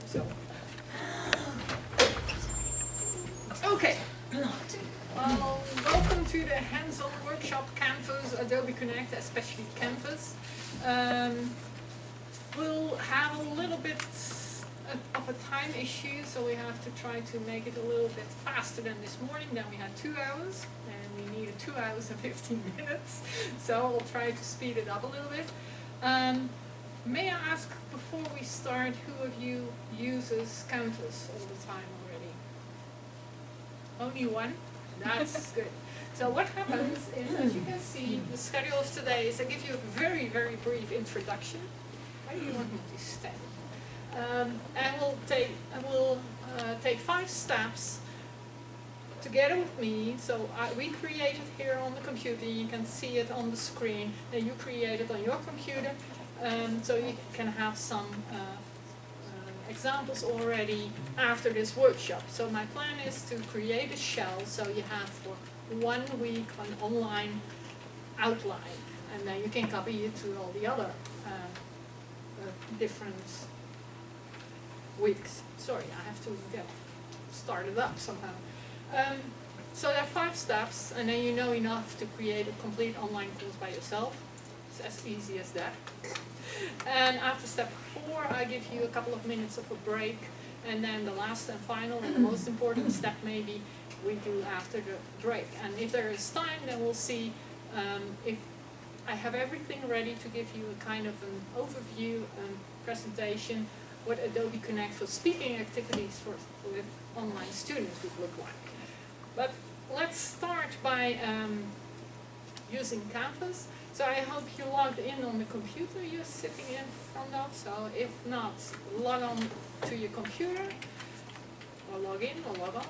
So. Okay. Welcome to the hands-on workshop Canvas, Adobe Connect, especially Canvas. We'll have a little bit of a time issue, so we have to try to make it a little bit faster than this morning. Then we had 2 hours, and we needed 2 hours and 15 minutes. So we'll try to speed it up a little bit. May I ask, before we start, who of you uses Canvas all the time already? Only one? That's good. So what happens is, as you can see, the schedule of today is I give you a very, very brief introduction. Where do you want me to stand? And we'll take 5 steps together with me. So we created here on the computer. You can see it on the screen. And you create it on your computer. So you can have some examples already after this workshop. So my plan is to create a shell so you have for 1 week an online outline, and then you can copy it to all the other different weeks. Sorry, I have to get started up somehow. So there are 5 steps, and then you know enough to create a complete online course by yourself. It's as easy as that. And after step 4, I give you a couple of minutes of a break, and then the last and final and the most important step maybe we do after the break. And if there is time, then we'll see if I have everything ready to give you a kind of an overview and presentation what Adobe Connect for speaking activities with online students would look like. But let's start by using Canvas. So I hope you logged in on the computer you're sitting in front of. So if not, log on to your computer, or log in or log on.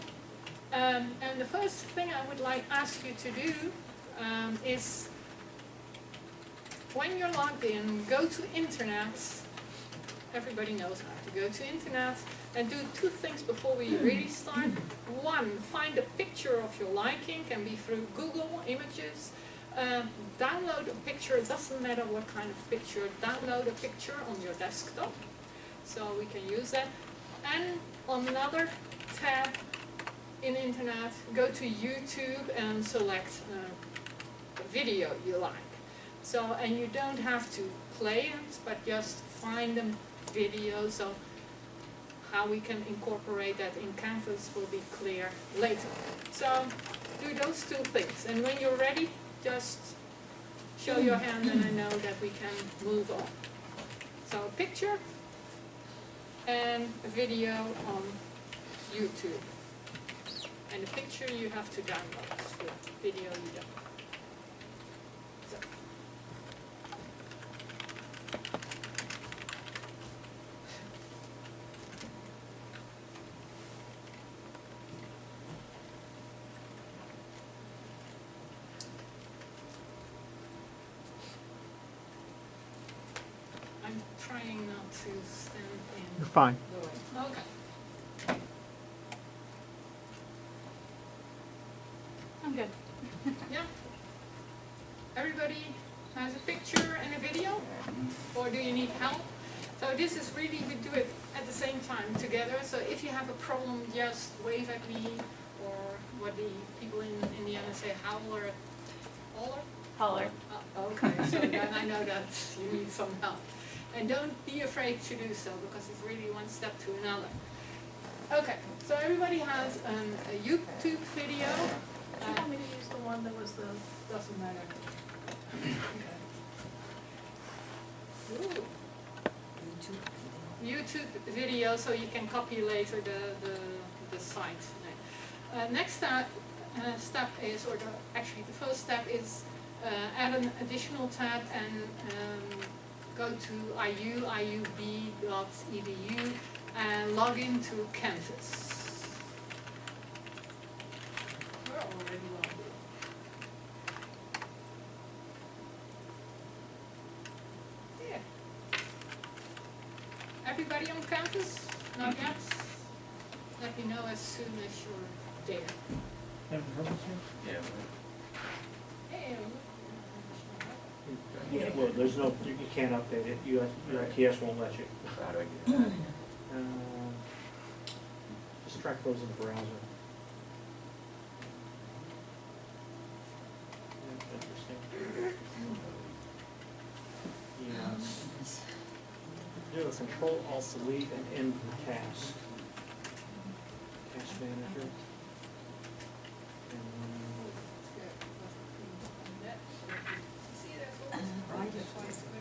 And the first thing I would ask you to do is, when you're logged in, go to internet. Everybody knows how to go to internet, and do 2 things before we really start. 1, find a picture of your liking, can be through Google Images. Download a picture, it doesn't matter what kind of picture, download a picture on your desktop, so we can use that. And on another tab in the internet, go to YouTube and select a video you like. So, and you don't have to play it, but just find a video, so how we can incorporate that in Canvas will be clear later. So do those 2 things, and when you're ready, just show your hand and I know that we can move on. So a picture and a video on YouTube. And the picture you have to download, the video you don't. So. I'm trying not to stand in. You're fine. the way. Okay. I'm good. Yeah. Everybody has a picture and a video? Or do you need help? So this is really, we do it at the same time together. So if you have a problem, just wave at me, or what the people in Indiana say, howler. Holler? Holler. Okay, so then I know that you need some help. And don't be afraid to do so, because it's really one step to another. Okay, so everybody has a YouTube video. Do you want me to use the one that was the... Doesn't matter. Okay. YouTube video, so you can copy later the site. Next step is, actually the first step is add an additional tab and go to iub.edu and log into Canvas. We're already logged in. Yeah. Everybody on Canvas? Not yet? Let me know as soon as you're there. Yeah. Hey, Yeah, well, there's no, you can't update it, your ITS won't let you. How do I get that? track those in the browser. That's interesting. Yes. Do a Control Alt Delete and end the task. Task manager.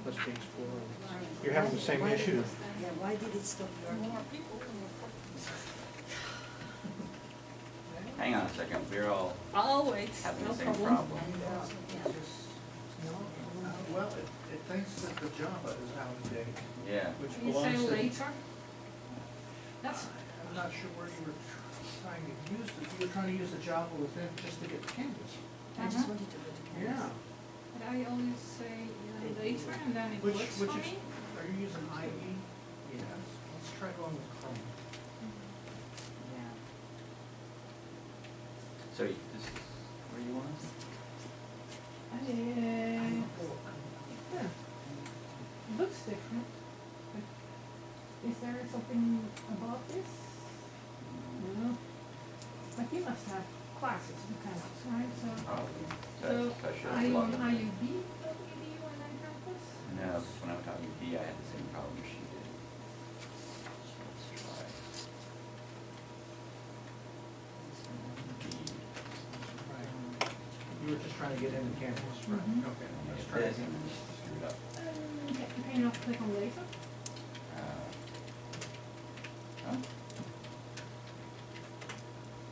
Let's be exploring. You're having the same issue. Yeah, why did it stop working? More people, more Hang on a second, we're all problems. I'll wait, having no the same problem. problem. Well, it thinks that the Java is out of date, Yeah, which You say belongs to. later? That's, I'm not sure where you were trying to use it, you were trying to use the Java within just to get Canvas. I just wanted to go to Canvas. but I always say later and then it Which, works which for is, me. are you using IE? Yes, let's try going with Chrome. Yeah. so this is where you want us? Yeah. Looks different. But is there something about this? No. But you must have classes in campus, right? So, Probably. so That should are you on log in. IUB, WD, when on campus? No, when I was talking to B, I had the same problem she did. So let's try. B. You were just trying to get into Canvas, right? Mhm. Okay, Let me let's get try this again. and then just screw it up. Can you not click on later? Huh?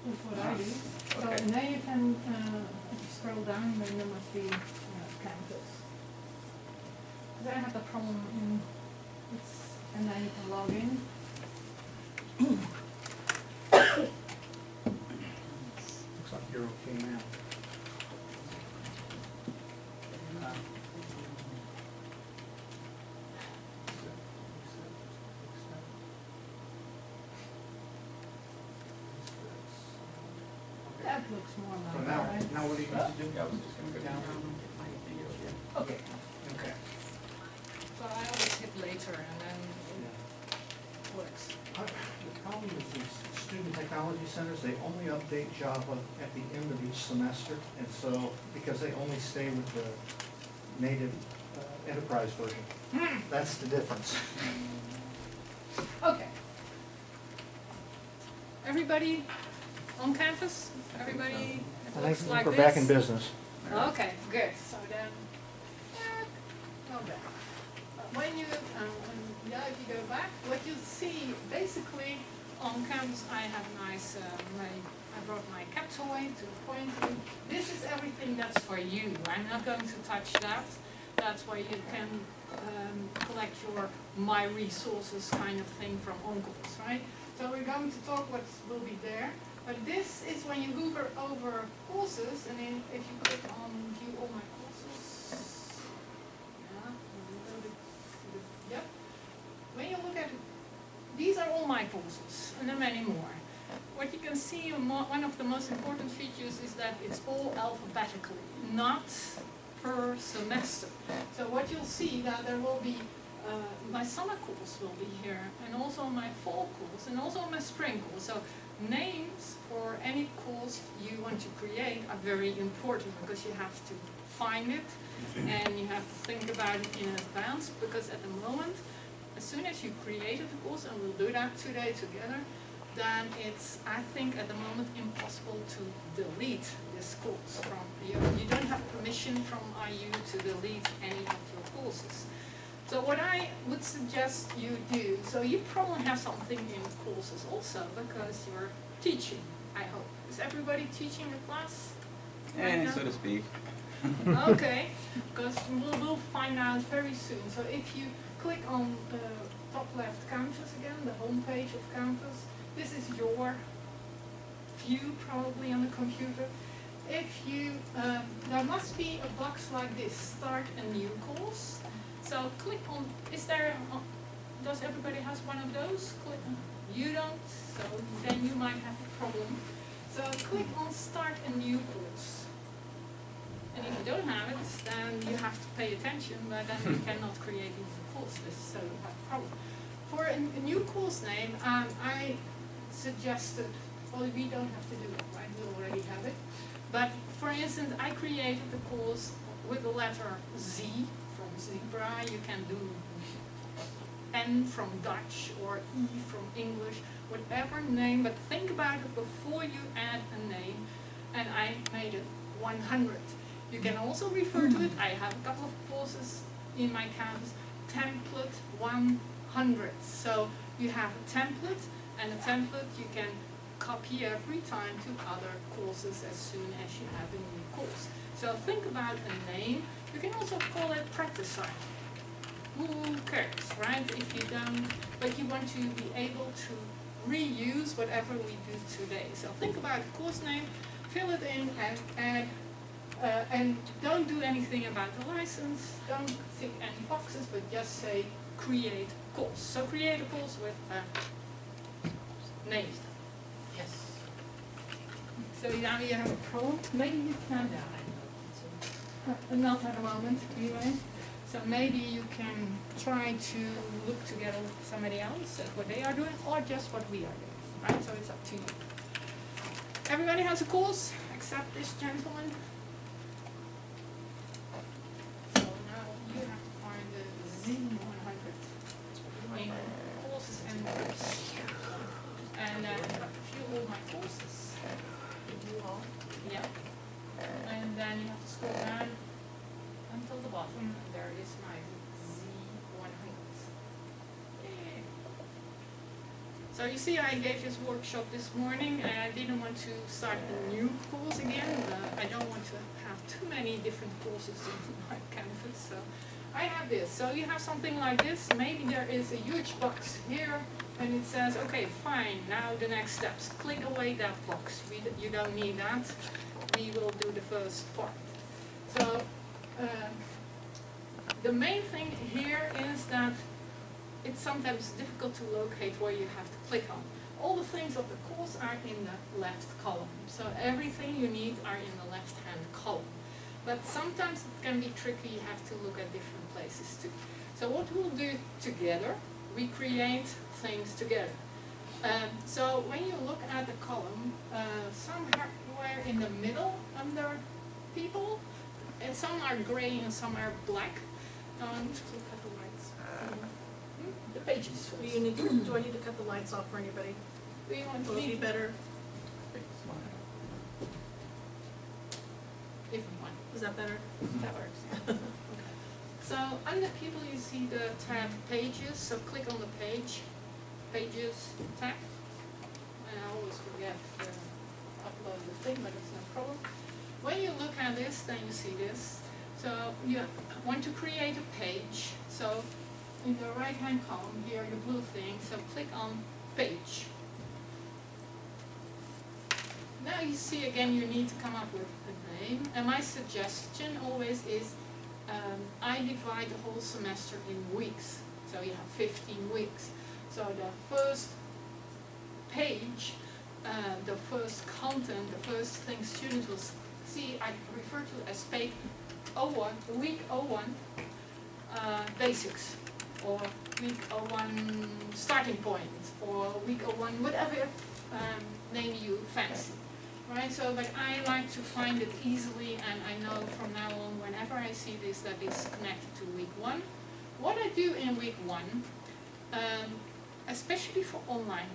That's what I do. So Okay. now you can, if you scroll down, then there must be campus. Because I have the problem in, and then you can log in. Looks like you're okay now. That looks more So like now, that, now what do you need to do? Yeah, I was just gonna go to Down. the video again. Okay, okay. So I always hit later and then it works. The problem is these student technology centers, they only update Java at the end of each semester, and so, because they only stay with the native enterprise version. That's the difference. Okay. Everybody on campus? Everybody, it I looks think like we're this? back in business. Okay, good. So then, go back. When you, if you go back, what you see basically on campus, I have nice, I brought my cat toy to point you. This is everything that's for you. I'm not going to touch that. That's where you can collect your my resources kind of thing from Oncles, right? So we're going to talk what will be there. But this is when you hover over courses, and then if you click on view all my courses, yeah, yep. When you look at it, these are all my courses, and there are many more. What you can see, one of the most important features is that it's all alphabetically, not per semester. So what you'll see that there will be my summer course will be here, and also my fall course, and also my spring course. So names for any course you want to create are very important because you have to find it and you have to think about it in advance, because at the moment, as soon as you created the course, and we'll do that today together, then it's, I think at the moment, impossible to delete this course from you. You don't have permission from IU to delete any of your courses. So what I would suggest you do, so you probably have something in courses also because you're teaching, I hope. Is everybody teaching a class? right now? So to speak. Okay, because we'll find out very soon. So if you click on the top left campus again, the home page of campus, this is your view probably on the computer. If you, there must be a box like this, start a new course. So click on, is there, does everybody has one of those? Click on, you don't, so then you might have a problem. So click on start a new course. And if you don't have it, then you have to pay attention, but then you cannot create a course list, so you have a problem. For a new course name, I suggested, well, we don't have to do it, right? We already have it. But for instance, I created the course with the letter Z from zebra. You can do N from Dutch or E from English, whatever name, but think about it before you add a name. And I made it 100. You can also refer to it. I have a couple of courses in my campus. Template 100. So you have a template, and a template you can copy every time to other courses as soon as you have a new course. So think about a name. You can also call it practice site. Who cares, right? If you don't, but you want to be able to reuse whatever we do today. So think about a course name, fill it in, and add. And don't do anything about the license, don't tick any boxes, but just say create course. So create a course with a name. Yes. So now you have a problem. Maybe you can not at the moment anyway. So maybe you can try to look together with somebody else at what they are doing or just what we are doing. Right? So it's up to you. Everybody has a course except this gentleman. You have to find the Z100 in courses and groups. And view all my courses. You all? Yeah. And then you have to scroll down until the bottom, and there is my Z100. Yeah. So you see, I gave this workshop this morning, and I didn't want to start a new course again. I don't want to have too many different courses in my Canvas, so I have this. So you have something like this. Maybe there is a huge box here, and it says, okay, fine, now the next steps. Click away that box. You don't need that. We will do the first part. So the main thing here is that it's sometimes difficult to locate where you have to click on. All the things of the course are in the left column. So everything you need are in the left-hand column. But sometimes it can be tricky, you have to look at different places too. So what we'll do together, we create things together. So when you look at the column, somewhere in the middle under people, and some are gray and some are black. Let's look at the lights. The pages. Do I need to cut the lights off for anybody? Do you want to Will it be leave better? if you want? Is that better? That works. So under people you see the tab pages, so click on the pages tab. And I always forget to upload the thing, but it's no problem. When you look at this, then you see this. So you want to create a page. So in the right hand column here, the blue thing, so click on page. Now you see again you need to come up with a name, and my suggestion always is I divide the whole semester in weeks, so you have 15 weeks. So the first page, the first content, the first thing students will see, I refer to as page 01, week 01, basics, or week 01 starting point, or week 01 whatever name you fancy. Right, so but I like to find it easily, and I know from now on whenever I see this that it's connected to week 1. What I do in week 1, especially for online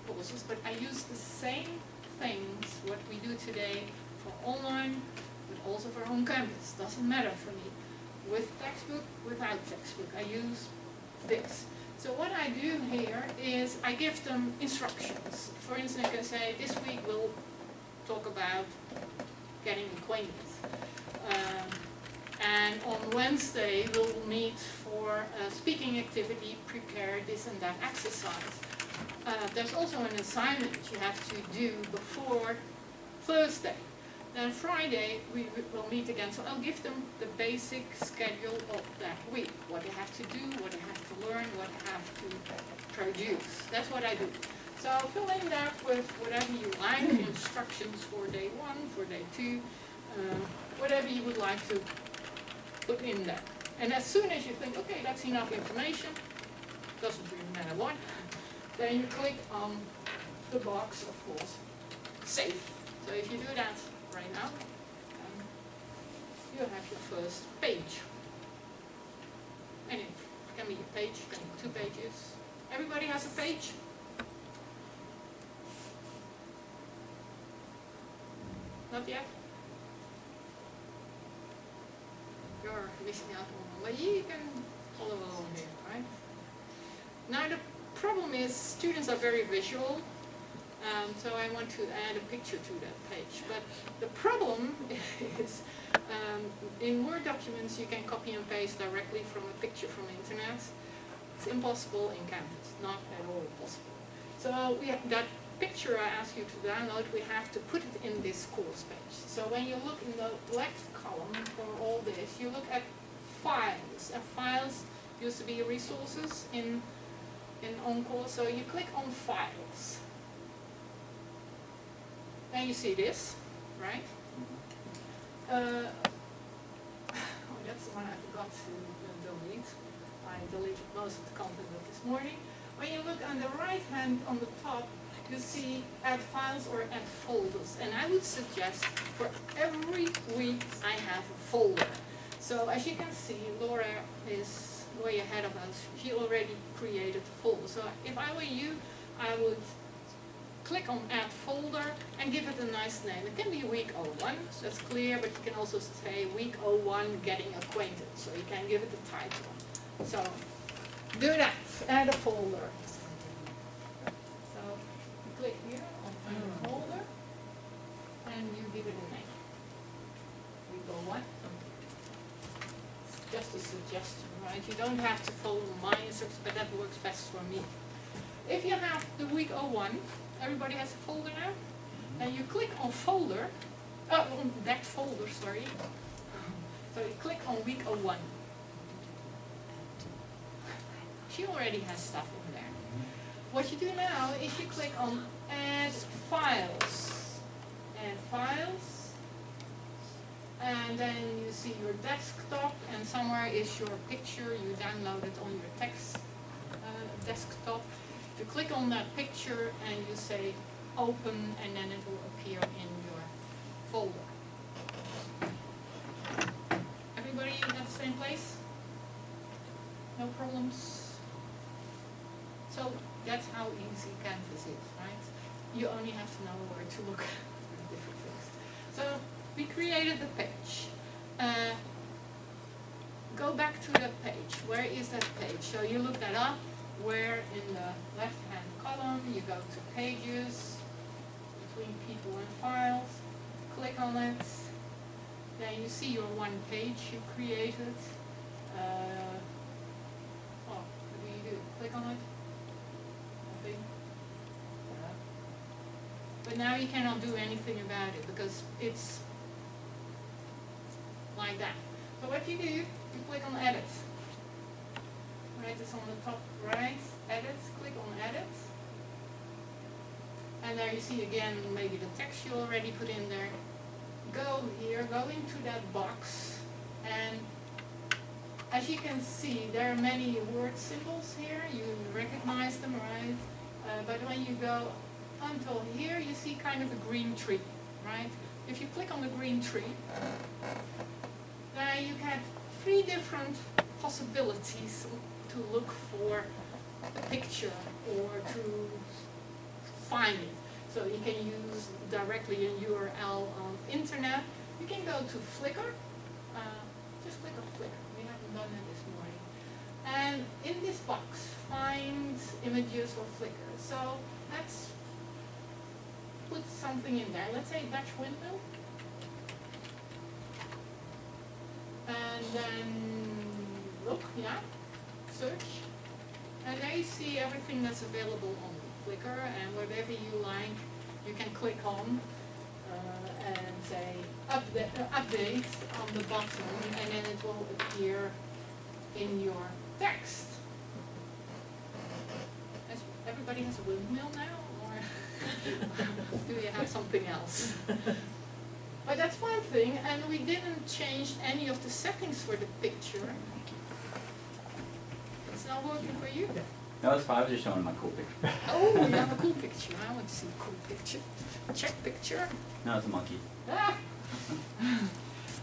courses, but I use the same things what we do today for online, but also for home campus. Doesn't matter for me. With textbook, without textbook, I use this. So what I do here is I give them instructions. For instance, I can say this week we'll talk about getting acquainted. And on Wednesday we'll meet for a speaking activity, prepare this and that exercise. There's also an assignment you have to do before Thursday. Then Friday we will meet again, so I'll give them the basic schedule of that week. What they have to do, what they have to learn, what they have to produce. That's what I do. So fill in that with whatever you like, instructions for day 1, for day 2, whatever you would like to put in there. And as soon as you think, okay, that's enough information, doesn't really matter what, then you click on the box, of course, save. So if you do that right now, you have your first page. And it can be a page, can be 2 pages. Everybody has a page? Not yet? You're missing out on one, but you can follow along here, right? Now the problem is students are very visual, so I want to add a picture to that page. But the problem is in Word documents you can copy and paste directly from a picture from the internet. It's impossible in Canvas, not at all possible. So we have that picture I ask you to download, we have to put it in this course page. So when you look in the left column for all this, you look at files. And files used to be resources in OnCourse, so you click on files. Then you see this, right? Oh, that's the one I forgot to delete. I deleted most of the content of this morning. When you look on the right hand on the top, you see add files or add folders. And I would suggest for every week I have a folder. So as you can see, Laura is way ahead of us. She already created a folder. So if I were you, I would click on add folder and give it a nice name. It can be week 01, that's clear, but you can also say week 01 getting acquainted. So you can give it a title. So do that, add a folder. So you click here on add a folder and you give it a name. Week 01. It's just a suggestion, right? You don't have to follow my instructions, but that works best for me. If you have the week 01, everybody has a folder now, and you click on folder, on that folder, sorry. So you click on week 01. She already has stuff in there. What you do now is you click on add files. Add files. And then you see your desktop, and somewhere is your picture you downloaded on your text desktop. You click on that picture and you say open, and then it will appear in your folder. Everybody at the same place? No problems? So that's how easy Canvas is, right? You only have to know where to look for different things. So we created the page. Go back to that page. Where is that page? So you look that up. Where in the left-hand column you go to pages, between people and files, click on it, then you see your one page you created. What do you do? Click on it? Nothing. But now you cannot do anything about it because it's like that. So what you do, you click on edit. Right, it's on the top right, edit, click on edit. And there you see again maybe the text you already put in there. Go here, go into that box, and as you can see there are many word symbols here, you recognize them, right? But when you go until here you see kind of a green tree, right? If you click on the green tree, then you get 3 different possibilities to look for a picture or to find it. So you can use directly a URL on internet. You can go to Flickr. Just click on Flickr. We haven't done it this morning. And in this box, find images or Flickr. So let's put something in there. Let's say Dutch windmill. And then look, yeah. Search, and there you see everything that's available on Flickr, and whatever you like you can click on and say update on the bottom, and then it will appear in your text. Everybody has a windmill now, or do you have something else? But that's one thing, and we didn't change any of the settings for the picture. It's not working for you? No, it's fine, I was just showing my cool picture. Oh, you have a cool picture. I want to see a cool picture. Check picture. No, it's a monkey. Ah.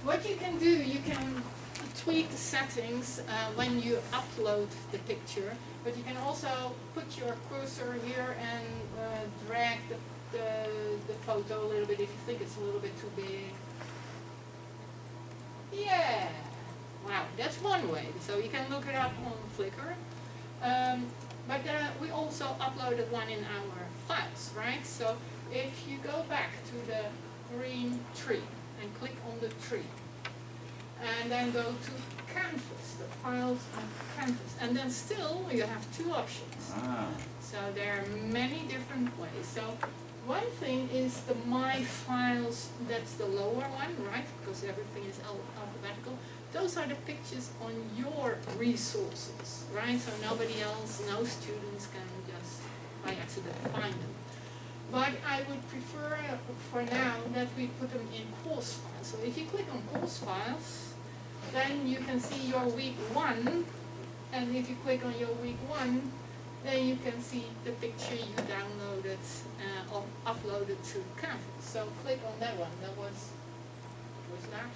What you can do, you can tweak the settings when you upload the picture, but you can also put your cursor here and drag the photo a little bit if you think it's a little bit too big. Yeah, wow, that's one way. So you can look it up on Flickr. But we also uploaded one in our files, right? So if you go back to the green tree and click on the tree, and then go to Canvas, the files on Canvas, and then still you have two options. Ah, So there are many different ways. So one thing is the My Files, that's the lower one, right? Because everything is alphabetical. Those are the pictures on your resources, right? So nobody else, no students can just by accident find them. But I would prefer for now that we put them in course files. So if you click on course files, then you can see your week 1. And if you click on your week 1, then you can see the picture you downloaded or uploaded to Canvas. So click on that one. That was that?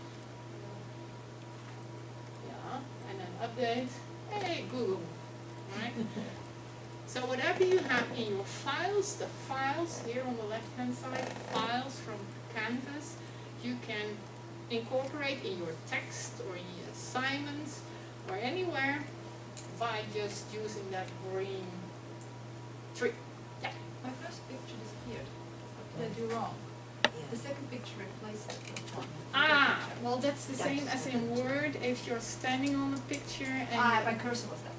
Yeah, and then update. Hey, Google, right? So whatever you have in your files, the files here on the left-hand side, files from Canvas, you can incorporate in your text or in your assignments or anywhere by just using that green tree. Yeah. My first picture disappeared. What did I do wrong? The second picture replaced it with one. Ah, well that's the same as in Word. If you're standing on the picture and My cursor was there.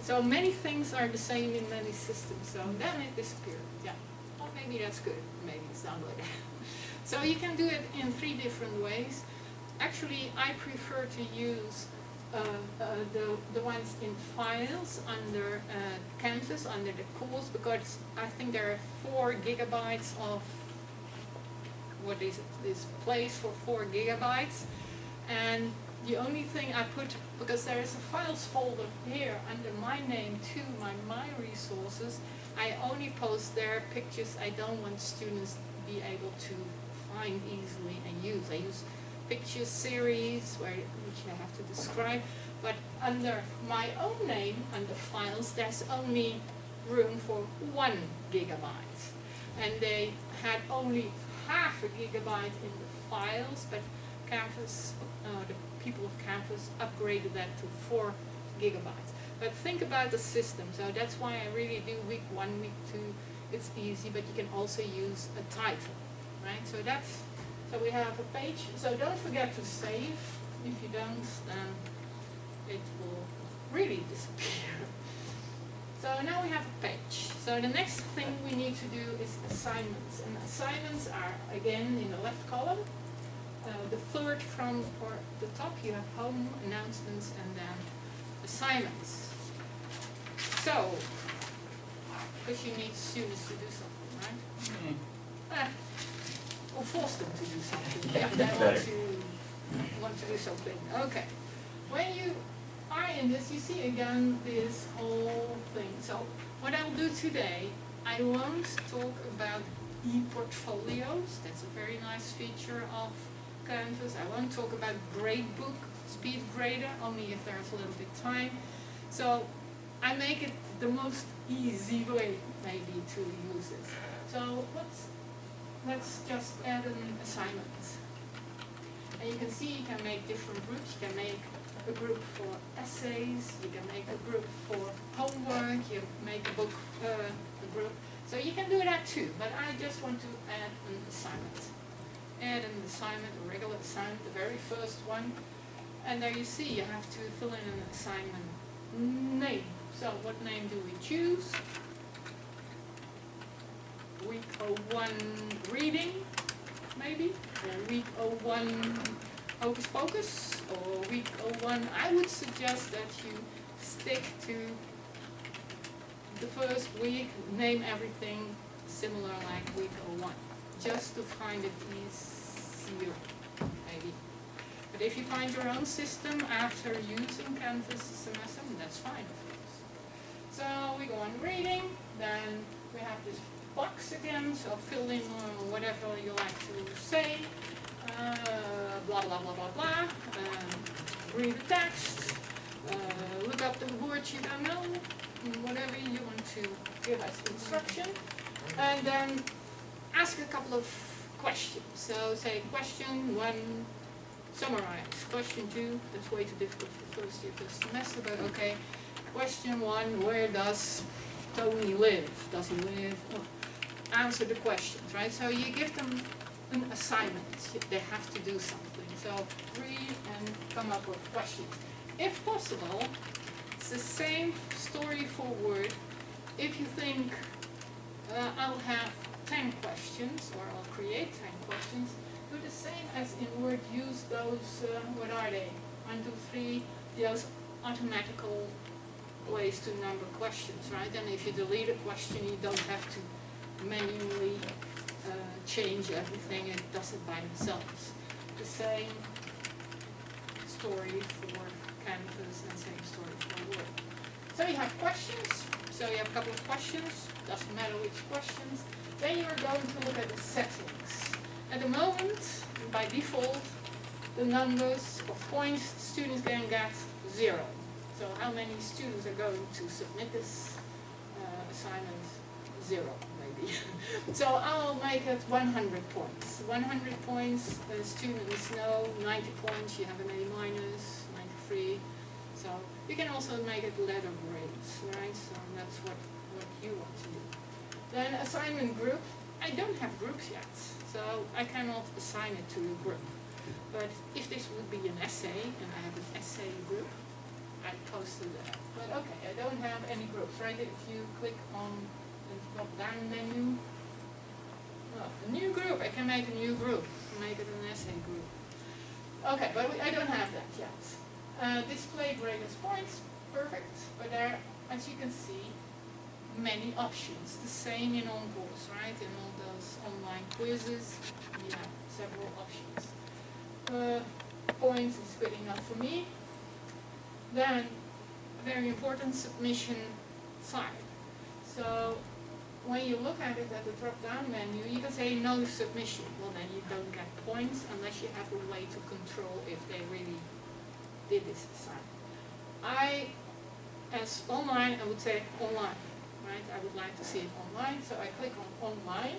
so many things are the same in many systems. So then it disappeared. Yeah. Well, maybe that's good. Maybe it's not good. So you can do it in 3 different ways. Actually, I prefer to use the ones in files under Canvas, under the course, because I think there are 4 gigabytes of, what is it, this place for 4 gigabytes. And the only thing I put, because there is a files folder here under my name too, my resources, I only post there pictures I don't want students to be able to find easily and use. I use picture series which I have to describe, but under my own name, under files, there's only room for 1 gigabyte. And they had only half a gigabyte in the files, but Canvas, the people of Canvas upgraded that to 4 gigabytes. But think about the system, so that's why I really do week 1, week 2, it's easy, but you can also use a title, right? So we have a page, so don't forget to save. If you don't, then it will really disappear. So now we have a page. So the next thing we need to do is assignments. And assignments are, again, in the left column. The third from or the top, you have home, announcements, and then assignments. So, because you need students to do something, right? Or force them to do something if they want to do something. Okay. When you are in this, you see again this whole thing. So what I'll do today, I won't talk about e-portfolios. That's a very nice feature of Canvas. I won't talk about Gradebook, Speed Grader, only if there's a little bit time. So I make it the most easy way maybe to use this. So let's just add an assignment. And you can see you can make different groups. You can make a group for essays, you can make a group for homework, you make a book a group. So you can do that too, but I just want to add an assignment. Add an assignment, a regular assignment, the very first one. And there you see you have to fill in an assignment name. So what name do we choose? Week 01 reading, maybe, or week 01 hocus pocus, or week 01. I would suggest that you stick to the first week, name everything similar like week 01, just to find it easier, maybe. But if you find your own system after using Canvas this semester, that's fine. So we go on reading, then we have this box again, so fill in whatever you like to say, blah blah blah blah blah, read the text, look up the words you don't know, whatever you want to give as instruction, and then ask a couple of questions. So say question 1, summarize. Question 2, that's way too difficult for first year, first semester, but okay. Question 1, where does Tony live? Does he live? Oh. Answer the questions, right? So you give them an assignment. They have to do something. So read and come up with questions. If possible, it's the same story for Word. If you think I'll have 10 questions, or I'll create 10 questions, do the same as in Word. Use those, what are they? 1, 2, 3, those automatical ways to number questions, right? And if you delete a question, you don't have to manually change everything. It does it by themselves. The same story for Canvas and same story for Word. So you have questions. So you have a couple of questions. Doesn't matter which questions. Then you're going to look at the settings. At the moment, by default, the numbers of points students can get 0. So how many students are going to submit this assignment? 0, maybe. So I'll make it 100 points. 100 points, students know 90 points, you have an A minus, 93. So you can also make it letter grades, right? So that's what you want to do. Then assignment group. I don't have groups yet, so I cannot assign it to a group. But if this would be an essay, and I have an essay group, I'd post it there. But okay, I don't have any groups, right? If you click on the drop down menu, a new group, I can make a new group, make it an essay group. Okay, but I don't have that yet. Display grade as points, perfect. But there, as you can see, many options. The same in OnCourse, right? In all those online quizzes, you have several options. Points is good enough for me. Then, very important, submission side. So, when you look at it at the drop-down menu, you can say no submission. Well, then you don't get points unless you have a way to control if they really did this assignment. As online, I would say online, right? I would like to see it online, so I click on online,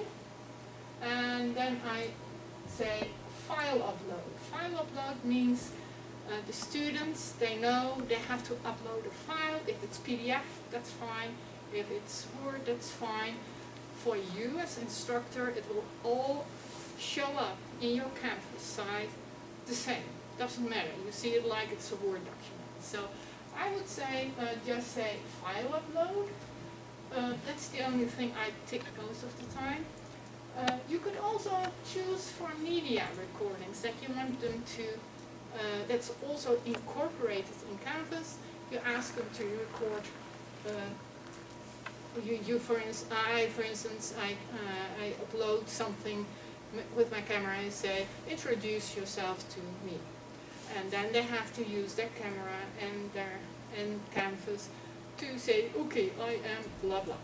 and then I say file upload. File upload means the students, they know they have to upload a file. If it's PDF, that's fine. If it's Word, that's fine. For you as instructor, it will all show up in your Canvas site the same. Doesn't matter. You see it like it's a Word document. So I would say just say file upload. That's the only thing I tick most of the time. You could also choose for media recordings that you want them to, that's also incorporated in Canvas. You ask them to record, for instance, I upload something with my camera and say, introduce yourself to me. And then they have to use their camera and Canvas to say, okay, I am blah blah.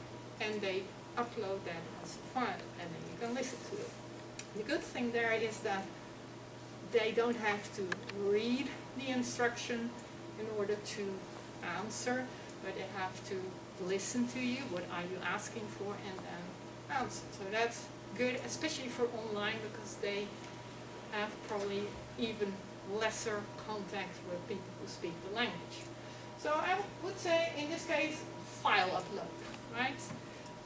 And they upload that as a file, and then you can listen to it. The good thing there is that they don't have to read the instruction in order to answer, but they have to listen to you, what are you asking for, and then answer. So that's good, especially for online, because they have probably even lesser contact with people who speak the language. So I would say, in this case, file upload, right?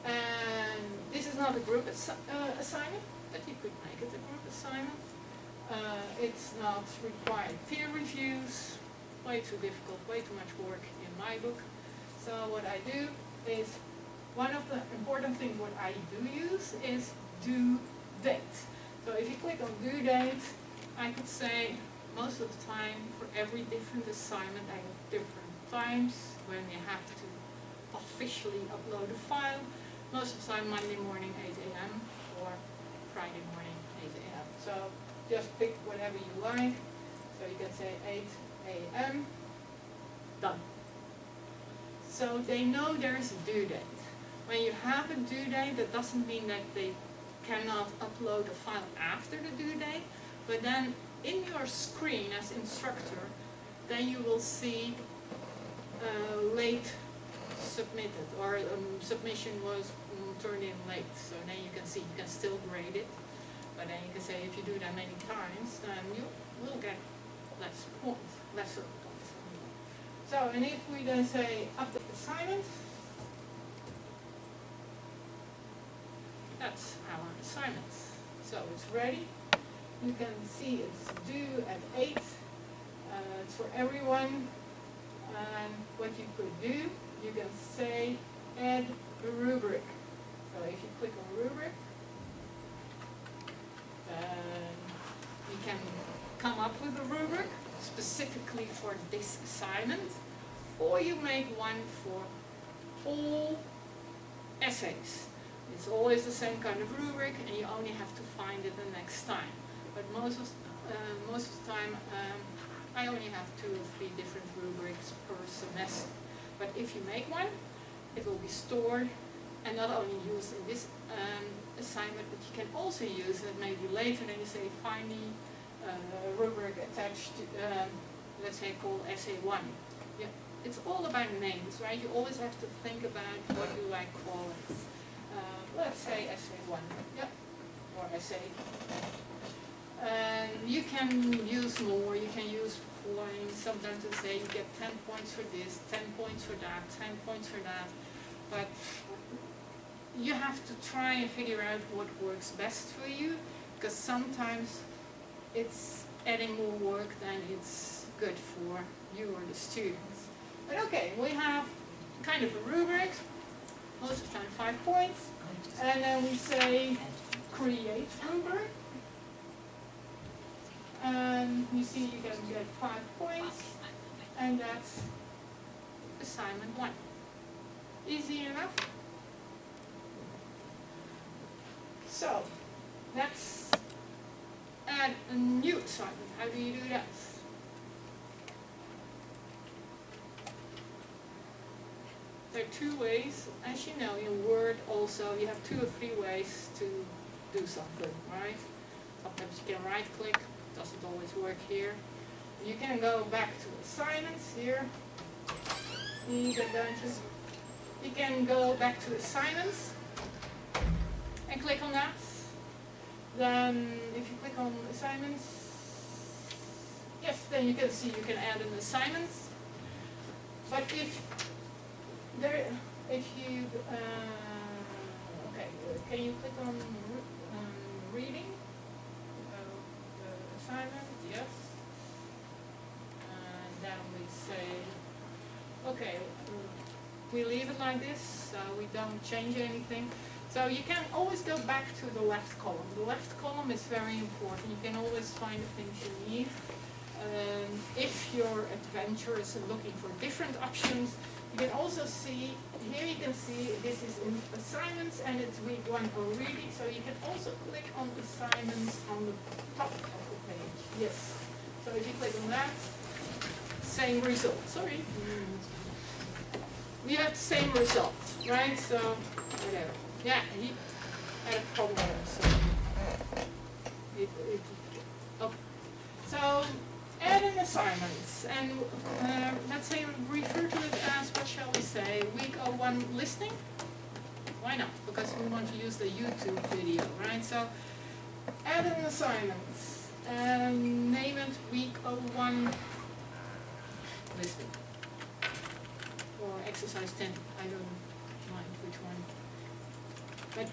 And this is not a group assignment, but you could make it a group assignment. It's not required peer reviews, way too difficult, way too much work in my book. So what I do is, one of the important things what I do use is due date. So if you click on due date, I could say most of the time for every different assignment I have different times when you have to officially upload a file. Most of the time Monday morning 8 a.m. or Friday morning 8 a.m. So just pick whatever you like. So you can say 8 a.m. done. So they know there is a due date. When you have a due date, that doesn't mean that they cannot upload a file after the due date, but then in your screen as instructor, then you will see late submitted, or submission was turned in late. So then you can see, you can still grade it, but then you can say if you do that many times, then you will get lesser points. So, and if we then say update assignment, that's our assignment. So it's ready. You can see it's due at 8. It's for everyone. And what you could do, you can say add a rubric. So if you click on rubric, then you can come up with a rubric specifically for this assignment, or you make one for all essays. It's always the same kind of rubric, and you only have to find it the next time. But most of the time, I only have 2 or 3 different rubrics per semester. But if you make one, it will be stored and not only used in this assignment, but you can also use it maybe later. Then you say find the rubric attached to, let's say, called essay 1. Yeah, it's all about names, right? You always have to think about what do I call it. Let's say essay 1, yeah, or essay. And you can use more, you can use points. Sometimes they say you get 10 points for this, 10 points for that, 10 points for that. But you have to try and figure out what works best for you, because sometimes it's adding more work than it's good for you or the students. But okay, we have kind of a rubric, most of the time 5 points, and then we say create rubric. And you see you can get 5 points, and that's assignment 1. Easy enough? So, let's add a new assignment. How do you do that? There are 2 ways. As you know, in Word also, you have 2 or 3 ways to do something, right? Sometimes you can right click. Doesn't always work here. You can go back to assignments here. You can go back to assignments and click on that. Then if you click on assignments, yes, then you can see you can add an assignment. But if you okay, can you click on reading? Assignment, yes. And then we say, okay, we leave it like this, so we don't change anything. So you can always go back to the left column. The left column is very important. You can always find the things you need. If you're adventurous and looking for different options, you can also see, here you can see this is in assignments and it's week 1 for reading, so you can also click on assignments on the top of the page. Yes. So if you click on that, same result. Sorry. We have the same result, right? So, whatever. Yeah, he had a problem also. Okay. So, add an assignment, and let's say refer to it as, what shall we say, week 01 listening? Why not? Because we want to use the YouTube video, right? So, add an assignment, and name it week 01 listening. Or exercise 10, I don't mind which one. But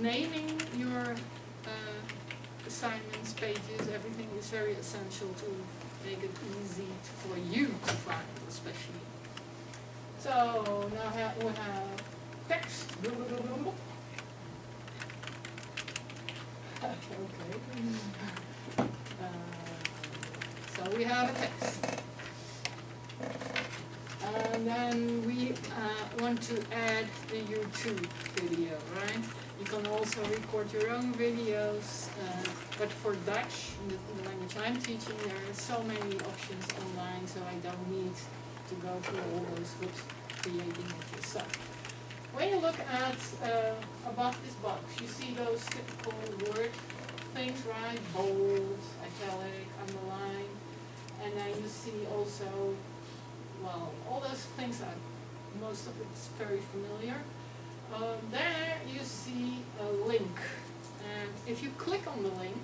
naming your assignments, pages, everything is very essential to make it easy for you to find, especially. So now we have text. Okay. So we have a text. And then we want to add the YouTube video, right? You can also record your own videos, but for Dutch, the language I'm teaching, there are so many options online, so I don't need to go through all those hoops. creating it yourself. When you look at above this box, you see those typical word things, right? Bold, italic, underline, and then you see also, well, all those things are, most of it's very familiar. There you see a link, and if you click on the link,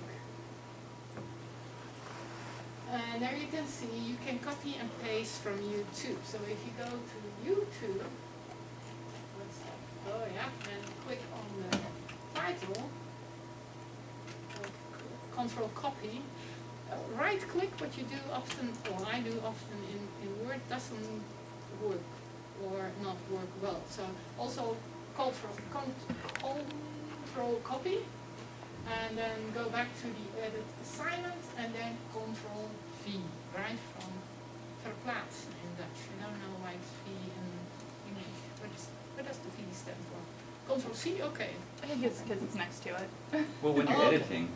and there you can see you can copy and paste from YouTube. So if you go to YouTube, what's that? Oh yeah, and click on the title, Control Copy. Right click, what you do often, or I do often in Word, doesn't work or not work well. So also Control Copy, and then go back to the edit assignment, and then Control V, right, from verplaatsen in Dutch. I don't know why it's V in English. What does the V stand for? Control C, okay. I think it's because it's next to it. Well, when you're Oh, okay. editing,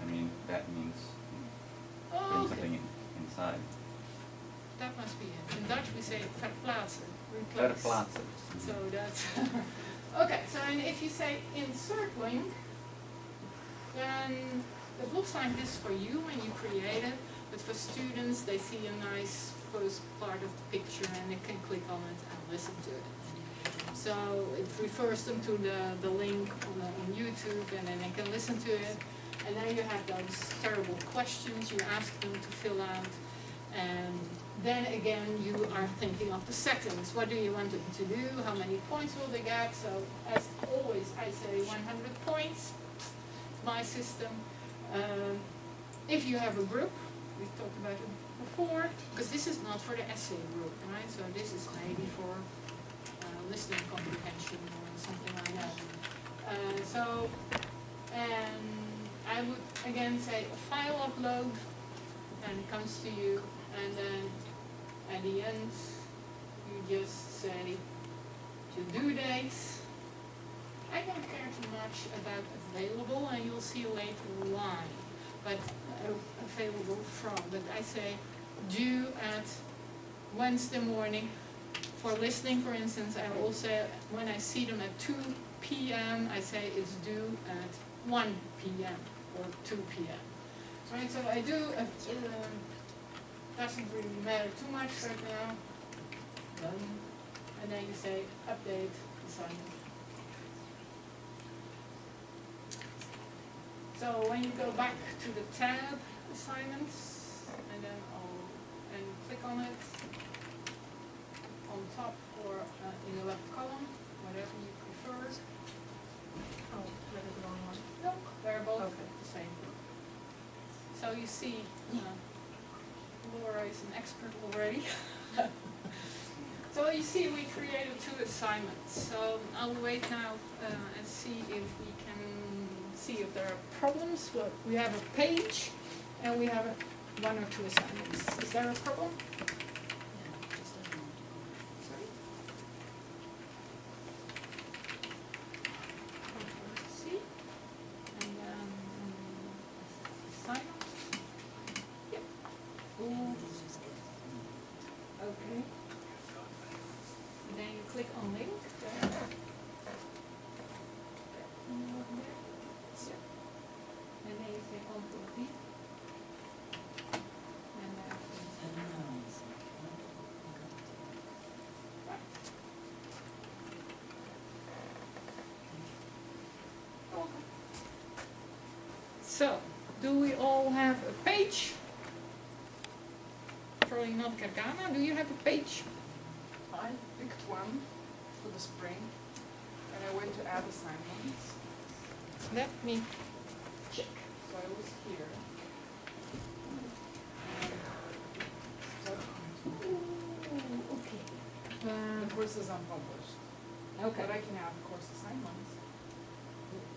I mean, that means Oh, putting okay. something inside. That must be it. In Dutch we say verplaatsen, replace. Verplaatsen. So that's okay. So and if you say insert link, then it looks like this for you when you create it. But for students, they see a nice first part of the picture and they can click on it and listen to it. So it refers them to the link on YouTube, and then they can listen to it. And then you have those terrible questions you ask them to fill out. And then again, you are thinking of the settings. What do you want them to do? How many points will they get? So as always, I say 100 points, my system. If you have a group, we've talked about it before, because this is not for the essay group, right? So this is maybe for listening comprehension or something like that. And I would again say a file upload, and it comes to you, and then at the end you just say your due dates. I don't care too much about available, and you'll see later why, but available from, but I say due at Wednesday morning. For listening, for instance, I will say when I see them at 2 p.m., I say it's due at 1 p.m. or 2 p.m. Right, so I do, doesn't really matter too much right now. Done. And then you say update assignment. So when you go back to the tab assignments, and then click on it, on top or in the left column, whatever you prefer. Oh, that is the wrong one. No, they're both Okay. the same. So you see, Laura is an expert already. So you see we created 2 assignments. So I'll wait now and see if we can see if there are problems. Well, we have a page and we have 1 or 2 assignments. Is there a problem? See? And then assignment. Yep. Ooh. Okay. And then you click on link there. And then you say Control V. And then right. Okay. So, do we all have a page? Probably not Gargana. Do you have a page? I picked one for the spring, and I went to add assignments. Let me check. So I was here. Ooh, okay. The course is unpublished, Okay. but I can add course assignments.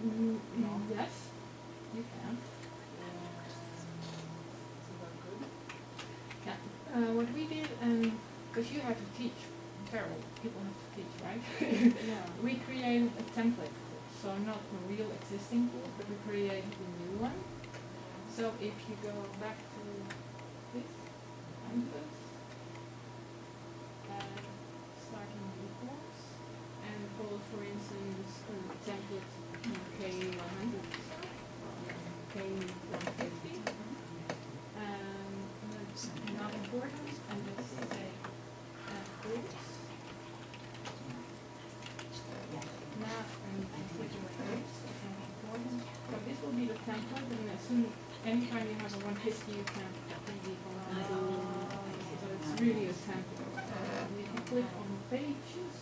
No. Yes, you can. Is that good? Yeah. What we did, because you have to teach, terrible, people have to teach, right? Yeah. We created a template course, so not a real existing course, but we created a new one. So if you go back to this, and starting new point, and as soon, anytime you have a 150, you can leave around. So it's really a sample. If you click on pages,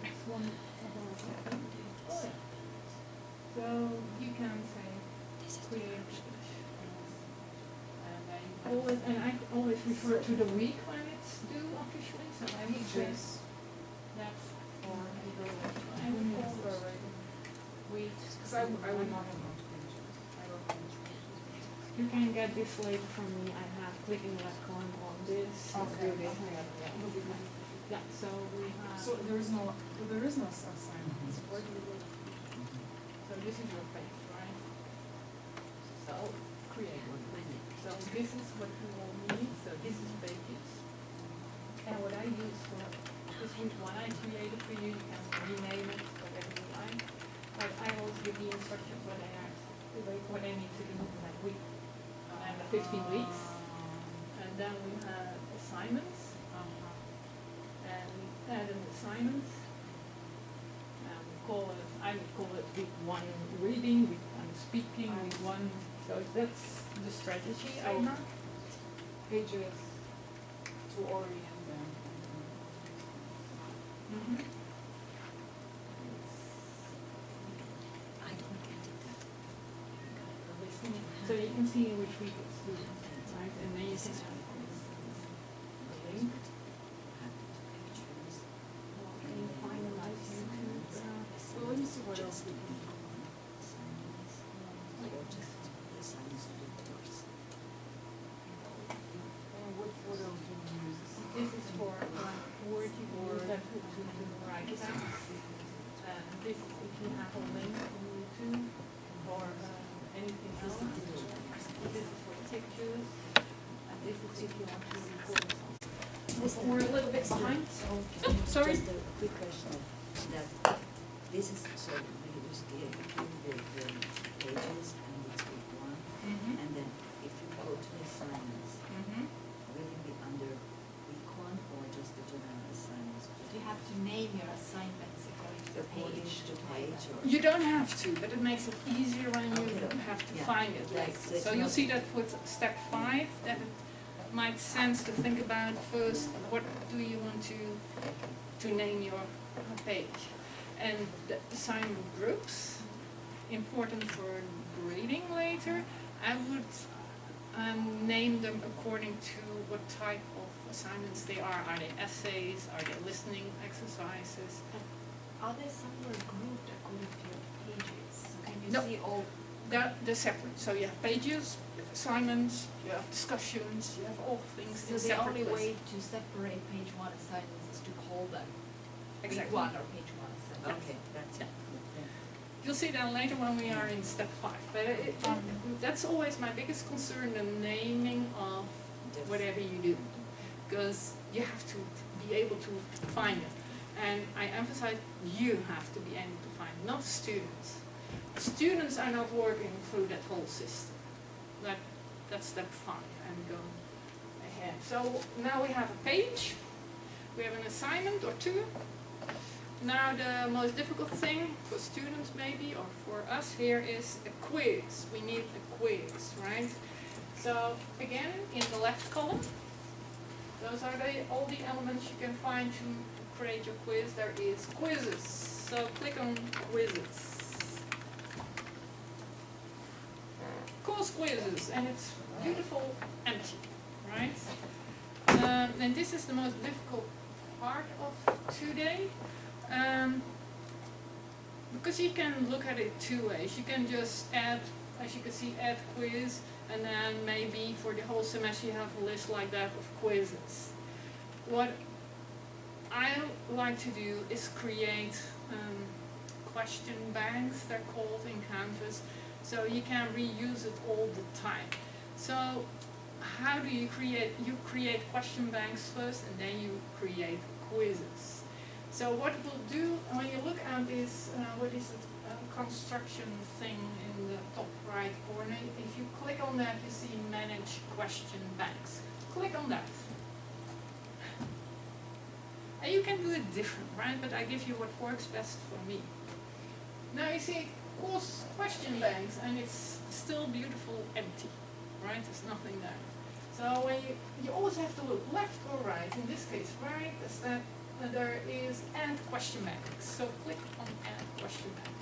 that's one of our pages. So you can say create page. And I always refer to the week when it's due officially, so I would say that's for I would call the weeks. Because I would not have much pages. I don't have much pages. You can get this later from me. I have clicking.com on this. Okay. Do this. Yeah, so we have. So there is no assignments. Where do we go? So this is your page, right? So create one. So this is what you will need. So this is pages. And what I use for this week one I created for you, you can rename it whatever you like. But I always give the instructions what I need to do in that week. And the 15 weeks. And then we have assignments. And we add an assignment. And we call it, I would call it week one reading, week one speaking, week one. So that's the strategy I So- have. Pages to orient them. Mhm. I don't get it. Listening. So you can see in which week it's due, right? And then you can add, for instance, a link. Can you find a nice YouTube? Well, let me see what else we can do. And what else do we use? This is for word you use that to write text. This is if you have a link on YouTube or anything else. This is for pictures. And this is if you want to record something. We're a little bit behind. Oh, sorry. Just a quick question. That this is so we just give the pages and it's week one, and then if you go to the assignments, will it be under week one or just the general assignments? You have to name your assignments according to the According page. to page or? You don't have to, but it makes it easier when you Okay. have to Yeah. find it Yeah, later. so it's So you'll not- see that with step 5, that it might sense to think about first, what do you want to name your page? And the assignment groups, important for grading later, I would name them according to what type of assignments they are. Are they essays? Are they listening exercises? Are they somewhere grouped according to your pages? So can you No. see all? They're separate. So you have pages, you have assignments, you have discussions, you have all things So in the separate only lists. way to separate page one assignments is to call them week Exactly. one or page one assignments. Okay, that's it. You'll see that later when we are in step 5. But that's always my biggest concern, the naming of whatever you do. Because you have to be able to find it. And I emphasize, you have to be able to find it, not students. Students are not working through that whole system. That's step 5 and go ahead. So now we have a page, we have an assignment or two. Now the most difficult thing for students maybe, or for us here, is a quiz. We need a quiz, right? So again, in the left column, those are all the elements you can find to create your quiz. There is quizzes. So click on quizzes. Course quizzes, and it's beautiful empty, right? And this is the most difficult part of today. Because you can look at it two ways. You can just add, as you can see, add quiz, and then maybe for the whole semester you have a list like that of quizzes. What I like to do is create question banks, they're called in Canvas, so you can reuse it all the time. So how do you create? You create question banks first, and then you create quizzes. So what we'll do, when you look at this, what is it, construction thing in the top right corner, if you click on that, you see Manage Question Banks. Click on that. And you can do it different, right? But I give you what works best for me. Now you see, course question banks, and it's still beautiful empty, right? There's nothing there. So when you always have to look left or right. In this case, right, is that there is add question bank. So click on add question bank.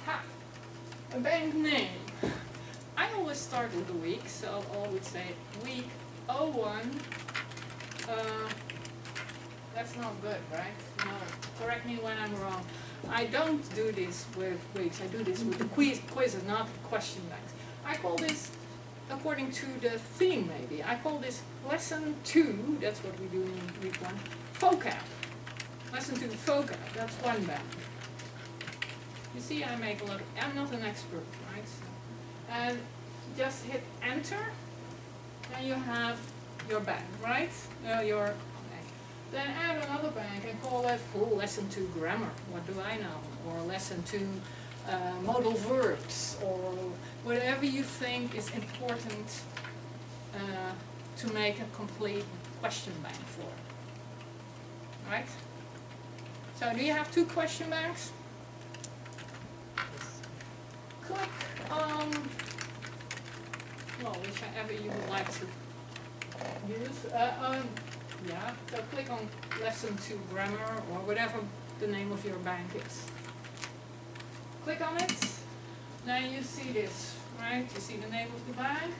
Ha! A bank name. I always start with the week, so I would say week 01. That's not good, right? No, correct me when I'm wrong. I don't do this with weeks. I do this with the quizzes, not question banks. I call this, according to the theme maybe, I call this lesson 2, that's what we do in week 1, vocab. Lesson 2, vocab, that's one bank. You see, I make a lot, I'm not an expert, right? So, and just hit enter, and you have your bank, right? Your bank. Then add another bank and call it lesson 2 grammar, what do I know? Or lesson 2 modal verbs, or whatever you think is important to make a complete question bank for. Right? So do you have 2 question banks? Click on, well, whichever you would like to use. Yeah, so click on lesson 2 grammar, or whatever the name of your bank is. Click on it, then you see this, right? You see the name of the bank,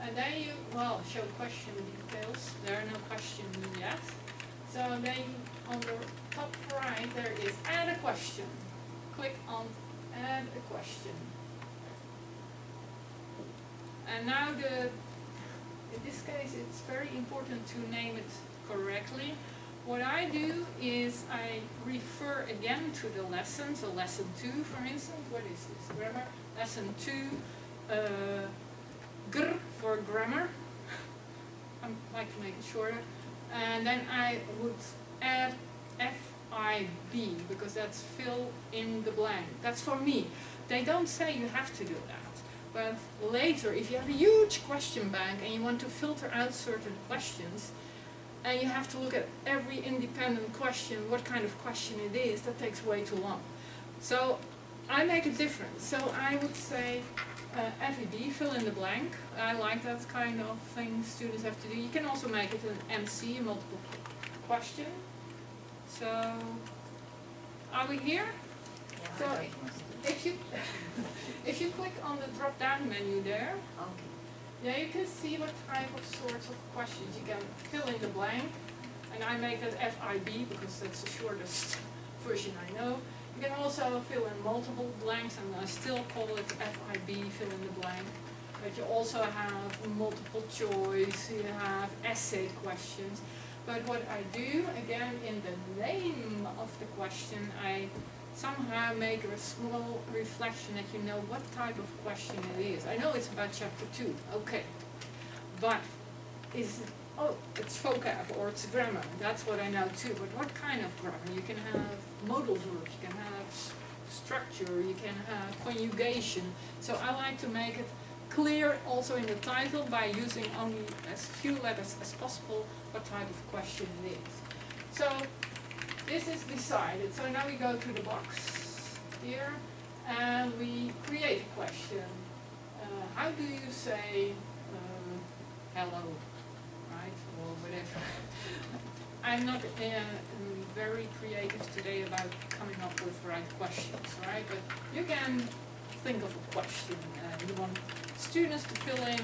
and then you, well, show question details. There are no questions yet. So then on the top right there is add a question. Click on add a question. And now in this case it's very important to name it correctly. What I do is I refer again to the lesson, so lesson 2 for instance, what is this, grammar? Lesson 2, gr for grammar, I like to make it shorter, and then I would add FIB, because that's fill in the blank, that's for me. They don't say you have to do that, but later if you have a huge question bank and you want to filter out certain questions, and you have to look at every independent question, what kind of question it is, that takes way too long. So I make it different. So I would say FEB, fill in the blank. I like that kind of thing students have to do. You can also make it an MC, a multiple question. So, are we here? So if you click on the drop down menu there, Okay. yeah, you can see what type of sorts of questions you can fill in the blank, and I make it FIB because that's the shortest version I know. You can also fill in multiple blanks, and I still call it FIB, fill in the blank. But you also have multiple choice, you have essay questions. But what I do, again, in the name of the question, I somehow make a small reflection that you know what type of question it is. I know it's about chapter 2, okay. But is it, oh, it's vocab or it's grammar, that's what I know too. But what kind of grammar? You can have modal verbs, you can have structure, you can have conjugation. So I like to make it clear also in the title by using only as few letters as possible what type of question it is. So this is decided. So now we go to the box here and we create a question. How do you say hello, right, or whatever. I'm not very creative today about coming up with right questions, right? But you can think of a question. You want students to fill in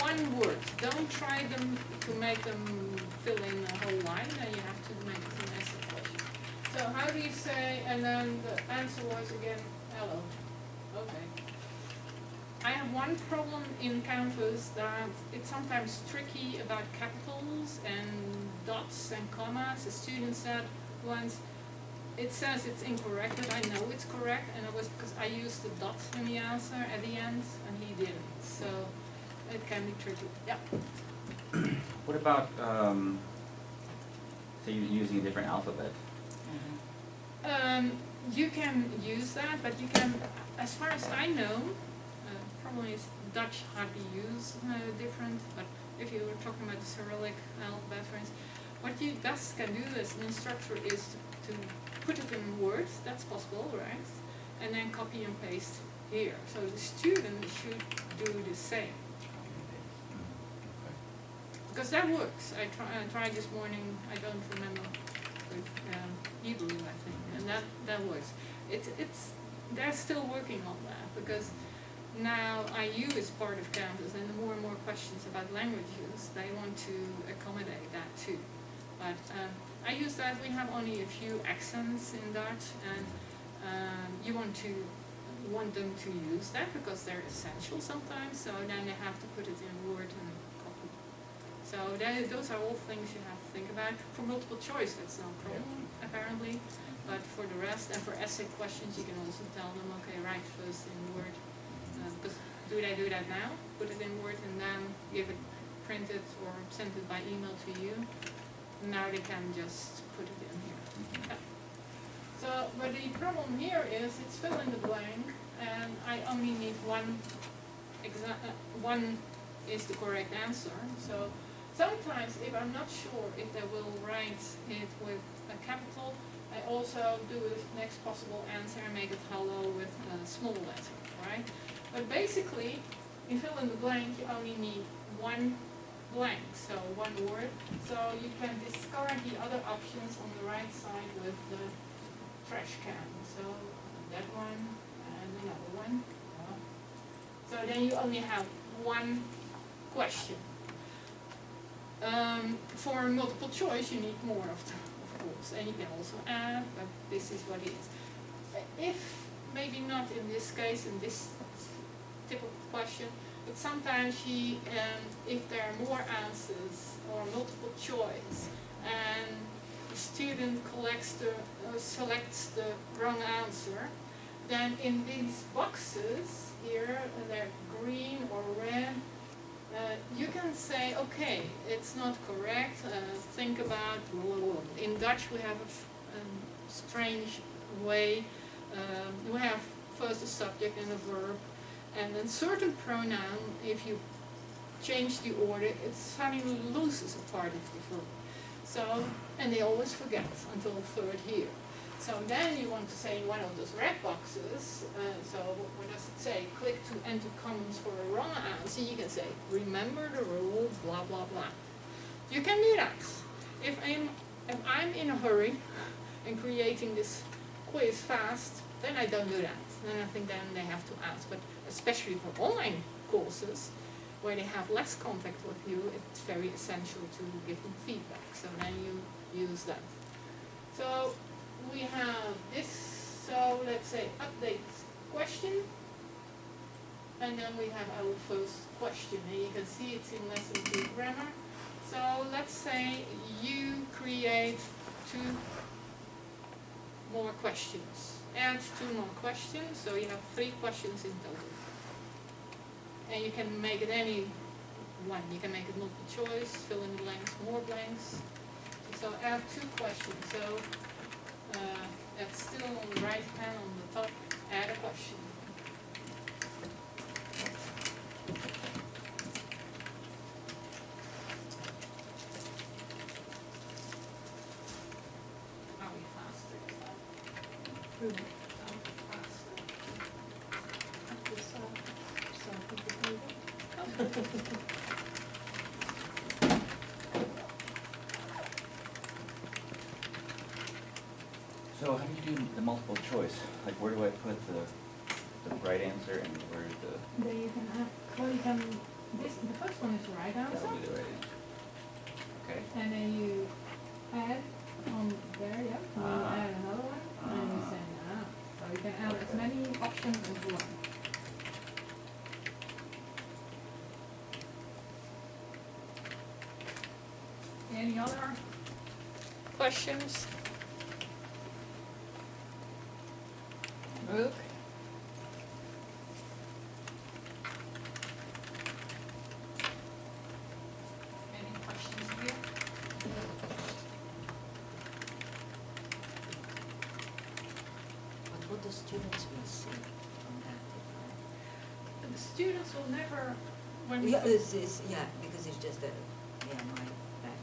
one word. Don't try them to make them fill in a whole line, and you have to make it an essay question. So how do you say, and then the answer was again, hello. Okay. I have one problem in Canvas that it's sometimes tricky about capitals and dots and commas. The student said once, it says it's incorrect, but I know it's correct, and it was because I used the dot in the answer at the end, and he didn't. So it can be tricky. Yeah. What about, say you're using a different alphabet? You can use that, but you can, as far as I know, probably it's Dutch hardly use different, but if you were talking about the Cyrillic alphabet, for instance, what you best can do as an instructor is to put it in Word, that's possible, right? And then copy and paste here. So the student should do the same. Because that works. I tried this morning, I don't remember, with Hebrew, I think, and that works. They're still working on that, because now IU is part of Canvas, and more questions about languages, they want to accommodate that too. But I use that. We have only a few accents in Dutch, and you want them to use that because they're essential sometimes. So then they have to put it in Word and copy. So those are all things you have to think about. For multiple choice, that's no problem apparently. But for the rest, and for essay questions, you can also tell them, okay, write first in Word. Because do they do that now? Put it in Word and then give it printed or send it by email to you. Now they can just put it in here. Yeah. So, but the problem here is it's fill in the blank, and I only need one is the correct answer. So sometimes if I'm not sure if they will write it with a capital, I also do the next possible answer and make it hollow with a small letter, right? But basically, in fill in the blank, you only need one blank, so one word. So you can discard the other options on the right side with the trash can. So that one and another one. So then you only have one question. For multiple choice, you need more of course, and you can also add, but this is what it is. If maybe not in this case, in this typical question, but sometimes if there are more answers or multiple choice, and the student selects the wrong answer, then in these boxes here, they're green or red, you can say, okay, it's not correct, think about, in Dutch we have a strange way, we have first a subject and a verb, and then certain pronoun, if you change the order, it suddenly loses a part of the verb. So, and they always forget until third here. So then you want to say in one of those red boxes, so what does it say? Click to enter comments for a wrong answer. You can say, remember the rule, blah, blah, blah. You can do that. If I'm in a hurry and creating this quiz fast, then I don't do that. Then I think then they have to ask. But especially for online courses, where they have less contact with you, it's very essential to give them feedback. So then you use that. So we have this, so let's say update question, and then we have our first question, and you can see it's in lesson 2 grammar. So let's say you create 2 more questions, add 2 more questions, so you have 3 questions in total. And you can make it any one, you can make it multiple choice, fill in the blanks, more blanks. So add 2 questions, so that's still on the right hand on the top, add a question. Are we faster? So how do you do the multiple choice? Like where do I put the right answer and where the, Then you can add, well, you can, the first one is the right that answer, would be the right answer? Okay. and then you add on there, yeah, and then you add another one, and then you say, so you can add as many options as you want. Any other questions? Brooke? Any questions here? But what the students will see from that The students will never, when we, yeah, because it's just my back.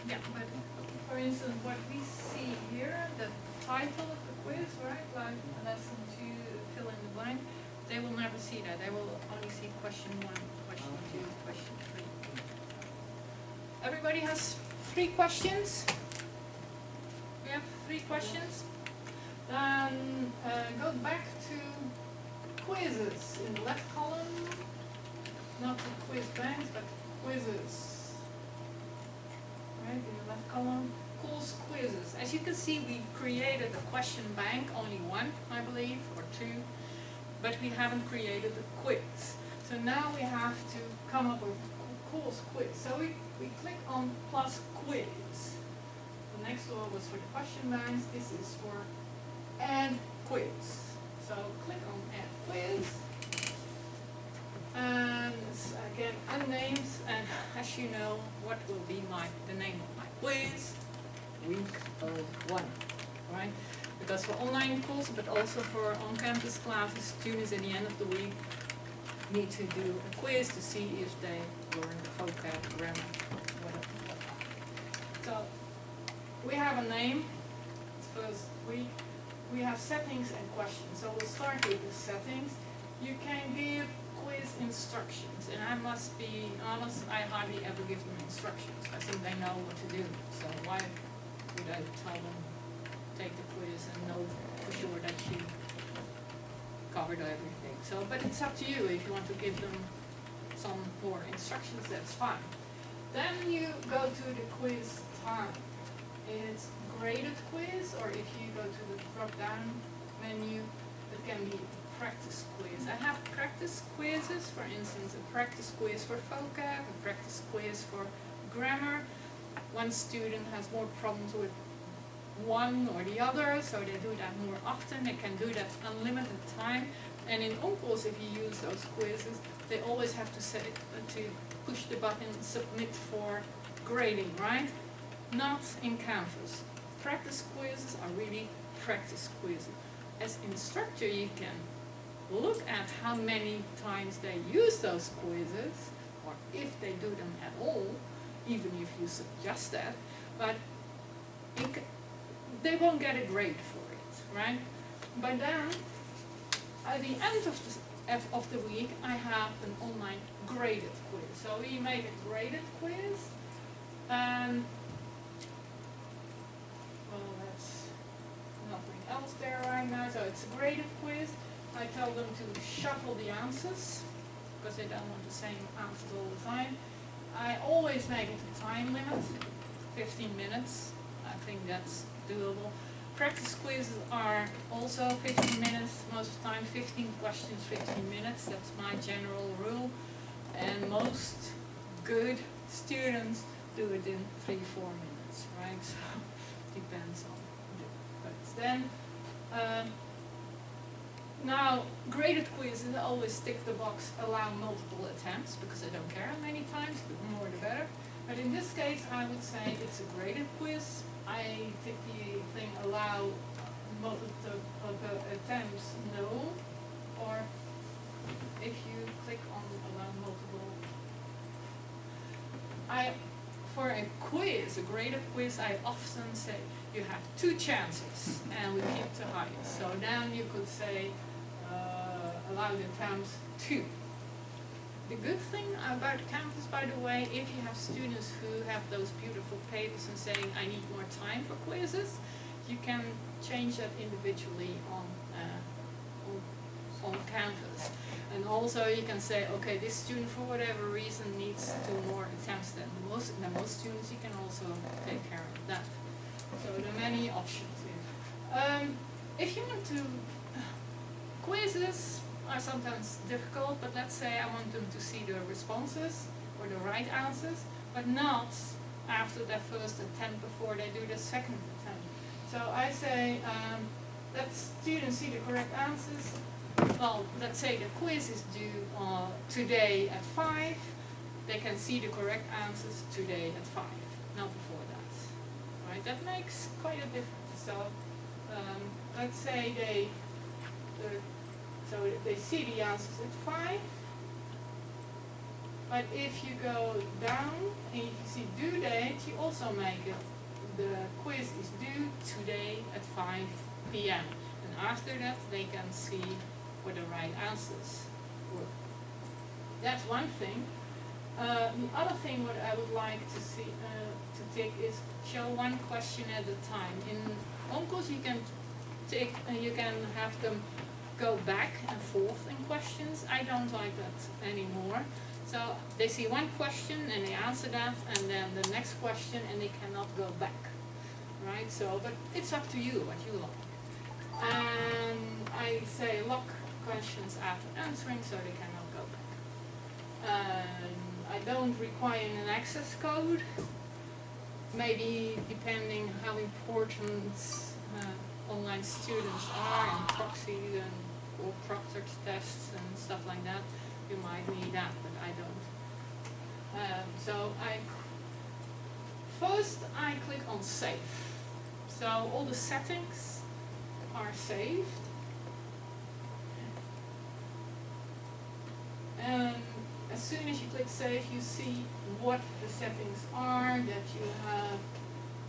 yeah, but Okay. for instance, what we see here, the title of the quiz, right? Like lesson 2, fill in the blank. They will never see that. They will only see question 1, question 2, question 3. Everybody has 3 questions? We have 3 questions? Then go back to quizzes in the left column. Not the quiz banks, but quizzes. Right, in the left column. Course quizzes. As you can see, we created a question bank, only 1, I believe, or 2. But we haven't created a quiz. So now we have to come up with a course quiz. So we click on plus quiz. The next one was for the question banks. This is for add quiz. So click on add quiz. And it's again unnamed. And as you know, what will be the name of my quiz? Week of 1. Right? Because for online courses, but also for on-campus classes, students at the end of the week need to do a quiz to see if they learned vocab, grammar, whatever. So we have a name. It's first week. We have settings and questions. So we'll start with the settings. You can give quiz instructions, and I must be honest, I hardly ever give them instructions. I think they know what to do. So why would I tell them take the quiz and know for sure that you covered everything? So, but it's up to you. If you want to give them some more instructions, that's fine. Then you go to the quiz time. It's graded quiz, or if you go to the drop down menu, it can be practice quiz. I have practice quizzes, for instance, a practice quiz for vocab, a practice quiz for grammar. One student has more problems with one or the other, so they do that more often. They can do that unlimited time. And in OnCourse, if you use those quizzes, they always have to say to push the button submit for grading, right? Not in Canvas. Practice quizzes are really practice quizzes. As instructor, you can look at how many times they use those quizzes, or if they do them at all, even if you suggest that, but they won't get a grade for it, right? But then, at the end of the week, I have an online graded quiz. So we made a graded quiz, and well, that's nothing else there right now. So it's a graded quiz. I tell them to shuffle the answers, because they don't want the same answers all the time. I always make it a time limit, 15 minutes. I think that's doable. Practice quizzes are also 15 minutes, most of the time 15 questions, 15 minutes. That's my general rule. And most good students do it in 3-4 minutes, right? So depends on the quiz. Then, now, graded quizzes, I always tick the box, allow multiple attempts, because I don't care how many times, the more the better. But in this case, I would say it's a graded quiz. I tick the thing, allow multiple attempts, no. Or if you click on allow multiple. For a quiz, a graded quiz, I often say you have 2 chances, and we keep the highest. So then you could say, allow the attempts 2. The good thing about Canvas, by the way, if you have students who have those beautiful papers and saying, I need more time for quizzes, you can change that individually on Canvas. And also you can say, okay, this student for whatever reason needs 2 more attempts than most students. You can also take care of that. So there are many options here. If you want to, quizzes are sometimes difficult, but let's say I want them to see the responses or the right answers, but not after their first attempt before they do the second attempt. So I say, let students see the correct answers. Well, let's say the quiz is due today at 5. They can see the correct answers today at 5, not before that. Right? That makes quite a difference. So let's say they see the answers at 5. But if you go down and you see due date, you also make it. The quiz is due today at at 5 p.m. And after that, they can see what the right answers were. That's one thing. The other thing what I would like to see to take is show one question at a time. In ONCOS you can take you can have them go back and forth in questions. I don't like that anymore. So they see one question and they answer that, and then the next question, and they cannot go back, right? So, but it's up to you what you like. And I say lock questions after answering, so they cannot go back. I don't require an access code. Maybe depending how important online students are, and proxies and or proctored tests and stuff like that, you might need that, but I don't. So first I click on save. So all the settings are saved. And as soon as you click save, you see what the settings are, that you have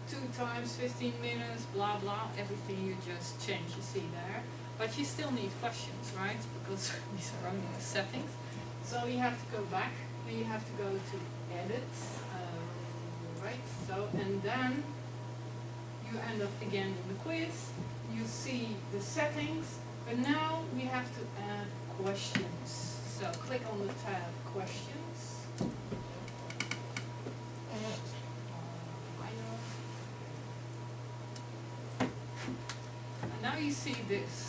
2 times 15 minutes, blah blah, everything you just changed, you see there. But you still need questions, right? Because these are only the settings. So you have to go back, and you have to go to edit, right? So, and then you end up again in the quiz. You see the settings, but now we have to add questions. So click on the tab questions. And now you see this.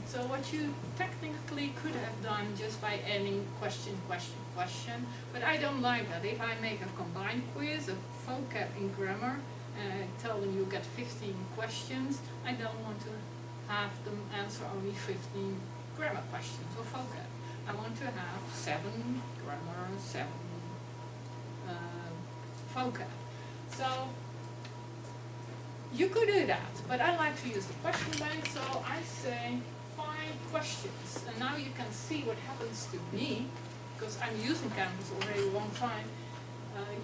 So what you technically could have done just by adding question, question, question, but I don't like that. If I make a combined quiz, a vocab in grammar, and I tell them you get 15 questions, I don't want to have them answer only 15 grammar questions or vocab. I want to have 7 grammar, 7 vocab. So you could do that, but I like to use the question bank, so I say 5 questions. And now you can see what happens to me, because I'm using Canvas already a long time.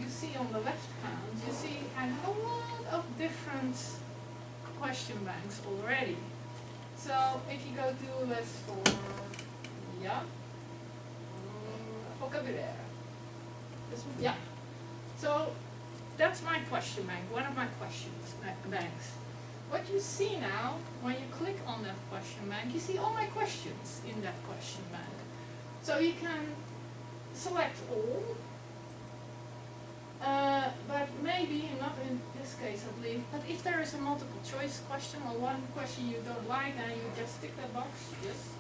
You see on the left hand, you see I have a lot of different question banks already. So if you go to, let's for, vocabulary. This one? Yeah. So that's my question bank, one of my questions banks. What you see now, when you click on that question bank, you see all my questions in that question bank. So you can select all, but maybe not in this case at least, but if there is a multiple choice question or one question you don't like, then you just tick that box, yes,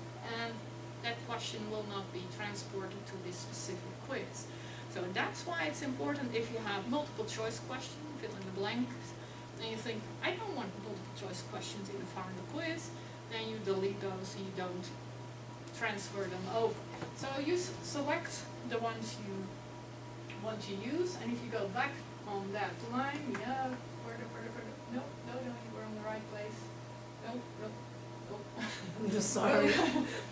and that question will not be transported to this specific quiz. So that's why it's important if you have multiple choice questions, fill in the blanks, and you think, I don't want multiple choice questions in the final quiz, then you delete those so you don't transfer them over. So you select the ones you want to use, and if you go back on that line, further, no, you were on the right place. No. I'm just sorry.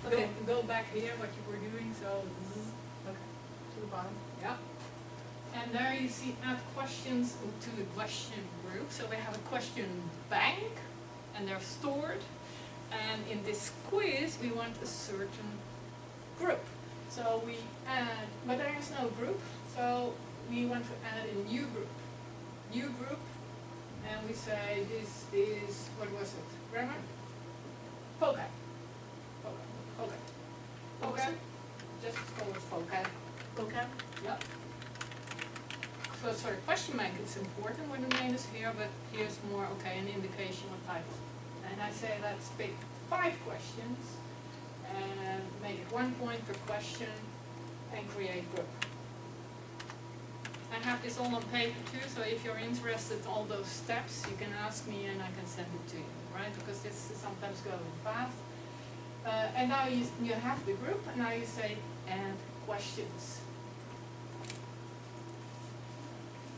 Okay. Go back here, what you were doing, so, okay. To the bottom. Yeah. And there you see add questions to the question group. So we have a question bank, and they're stored. And in this quiz, we want a certain group. So we add, but there is no group, so we want to add a new group. New group, and we say this is, what was it? Grammar? Vocab. Vocab. Just call it vocab. Okay. Yep. So for the question bank, it's important when the name is here, but here's more, okay, an indication what type. And I say let's pick 5 questions and make it 1 point per question and create group. I have this all on paper too, so if you're interested in all those steps, you can ask me and I can send it to you, right? Because this is sometimes going fast. And now you have the group, and now you say add questions.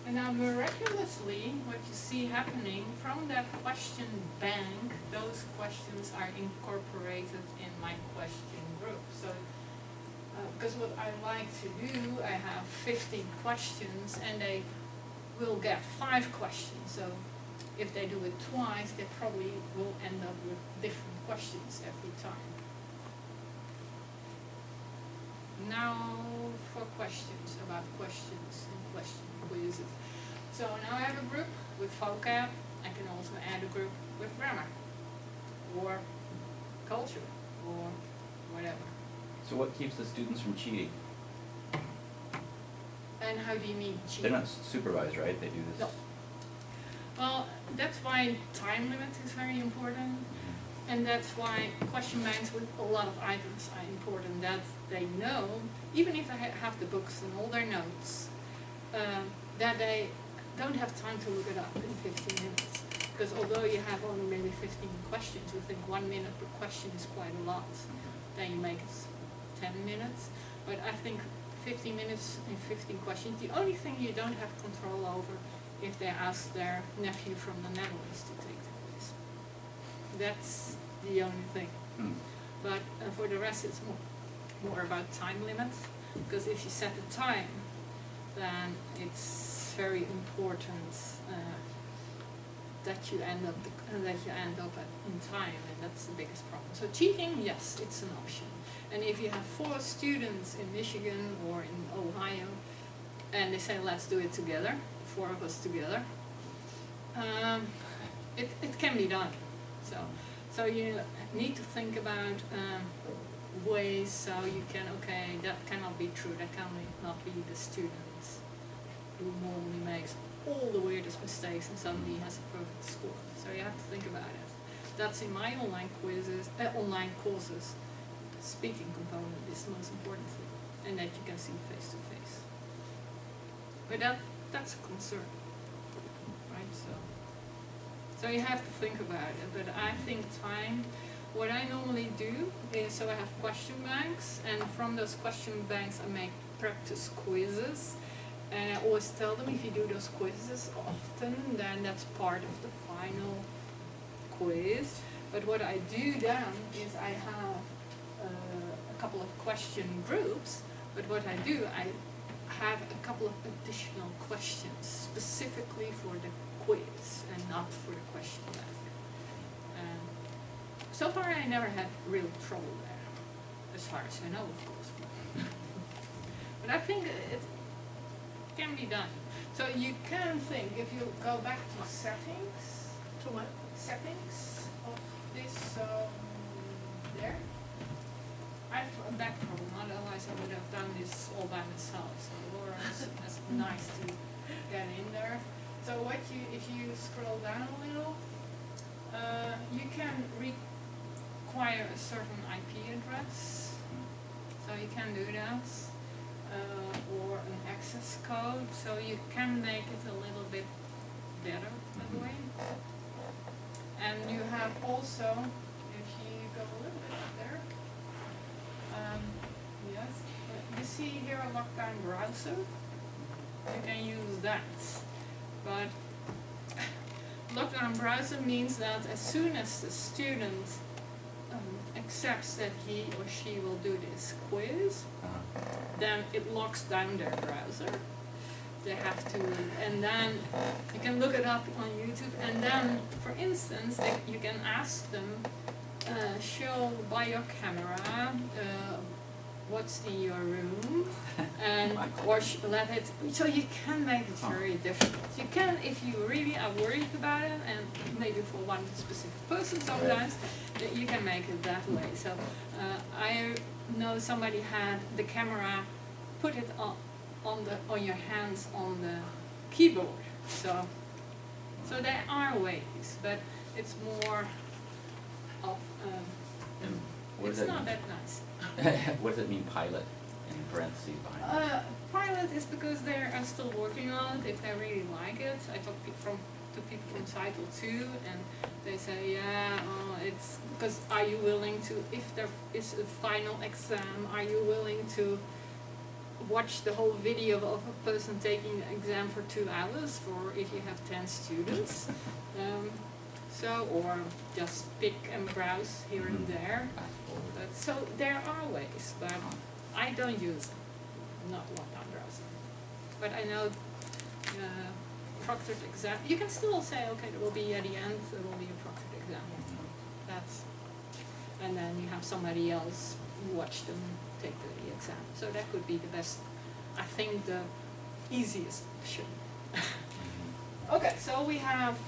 And now miraculously, what you see happening from that question bank, those questions are incorporated in my question group. So, because what I like to do, I have 15 questions, and they will get 5 questions. So if they do it twice, they probably will end up with different questions every time. Now for questions, about questions and question quizzes. So now I have a group with vocab. I can also add a group with grammar, or culture, or whatever. So what keeps the students from cheating? And how do you mean cheating? They're not supervised, right? They do this? No. Well, that's why time limit is very important. And that's why question banks with a lot of items are important, that they know, even if they have the books and all their notes, that they don't have time to look it up in 15 minutes. Because although you have only maybe 15 questions, you think 1 minute per question is quite a lot. Then you make it 10 minutes. But I think 15 minutes and 15 questions, the only thing you don't have control over if they ask their nephew from the Netherlands to take the quiz. That's the only thing. But for the rest it's more about time limits, because if you set the time, then it's very important that you end up in time, and that's the biggest problem. So cheating, yes, it's an option. And if you have 4 students in Michigan or in Ohio, and they say let's do it together, 4 of us together, it can be done. So you need to think about ways so you can, okay, that cannot be true, that cannot be the student who normally makes all the weirdest mistakes and suddenly has a perfect score. So you have to think about it. That's in my online courses. Speaking component is the most important thing, and that you can see face to face. But that's a concern, right? So you have to think about it. But I think time. What I normally do is, so I have question banks, and from those question banks I make practice quizzes. And I always tell them, if you do those quizzes often, then that's part of the final quiz. But what I do then is I have a couple of question groups, but what I do, I have a couple of additional questions specifically for the quiz and not for the question bank. And so far I never had real trouble there, as far as I know, of course. But I think it can be done. So you can think, if you go back to settings, To what? settings of this, there. I have a back problem, otherwise I would have done this all by myself. So Laura is nice to get in there. So if you scroll down a little, you can require a certain IP address. So you can do that. Or an access code, so you can make it a little bit better that way. And you have also, if you go a little bit up there, yes, you see here a lockdown browser. You can use that, but lockdown browser means that as soon as the student accepts that he or she will do this quiz, then it locks down their browser. They have to, and then you can look it up on YouTube, and then, for instance, you can ask them, show by your camera what's in your room, and or let it. So you can make it very difficult. You can, if you really are worried about it, and maybe for one specific person sometimes, that you can make it that way. So I know somebody had the camera, put it on your hands on the keyboard. So there are ways, but it's more of it's not that nice. What does it mean, pilot, in parentheses behind it? Pilot is because they are still working on it, if they really like it. I talk to people from Title II, and they say, yeah, it's because are you willing to, if there is a final exam, are you willing to watch the whole video of a person taking the exam for 2 hours for if you have 10 students? Or just pick and browse here and there. So there are ways, but I don't use them, not lockdown browser. But I know proctored exam. You can still say, okay, there will be at the end, there will be a proctored exam. That's, and then you have somebody else watch them take the exam. So that could be the best, I think the easiest option. Okay, so we have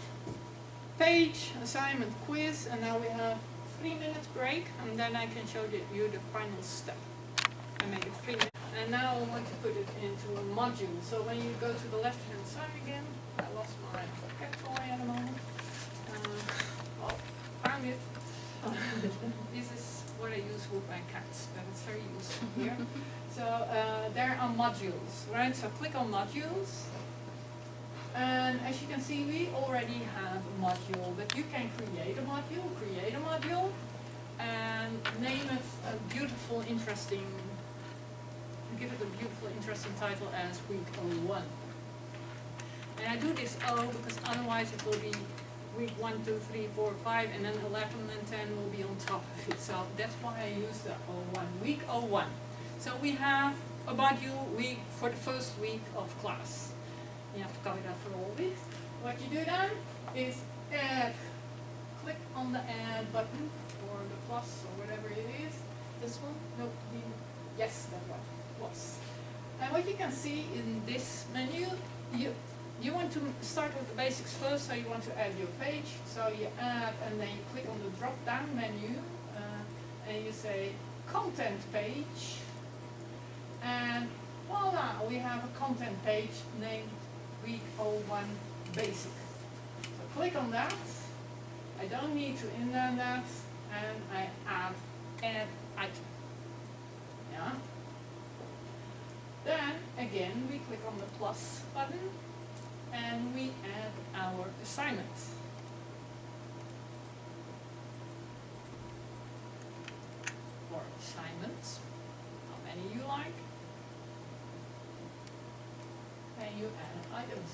page, assignment, quiz, and now we have 3 minutes break, and then I can show you the final step. I make it 3 minutes. And now I want to put it into a module. So when you go to the left-hand side again, I lost my vocabulary at the moment. Oh, found it. This is what I use with my cats, but it's very useful here. So there are modules, right? So click on modules. And as you can see, we already have a module, but you can create a module, and name it a beautiful, interesting, give it a beautiful, interesting title as week 01. And I do this O because otherwise it will be week 1, 2, 3, 4, 5, and then 11 and 10 will be on top of it. So that's why I use the 01, week 01. So we have a module week for the first week of class. You have to copy that for all weeks. What you do then is add, click on the add button, or the plus, or whatever it is. This one? No, yes, that one. Plus. And what you can see in this menu, you want to start with the basics first, so you want to add your page. So you add, and then you click on the drop-down menu, and you say content page. And voila, we have a content page named week 01 basic. So click on that. I don't need to indent that, and I add item. Yeah. Then again we click on the plus button and we add our assignment. Or assignments, how many you like. And you add items.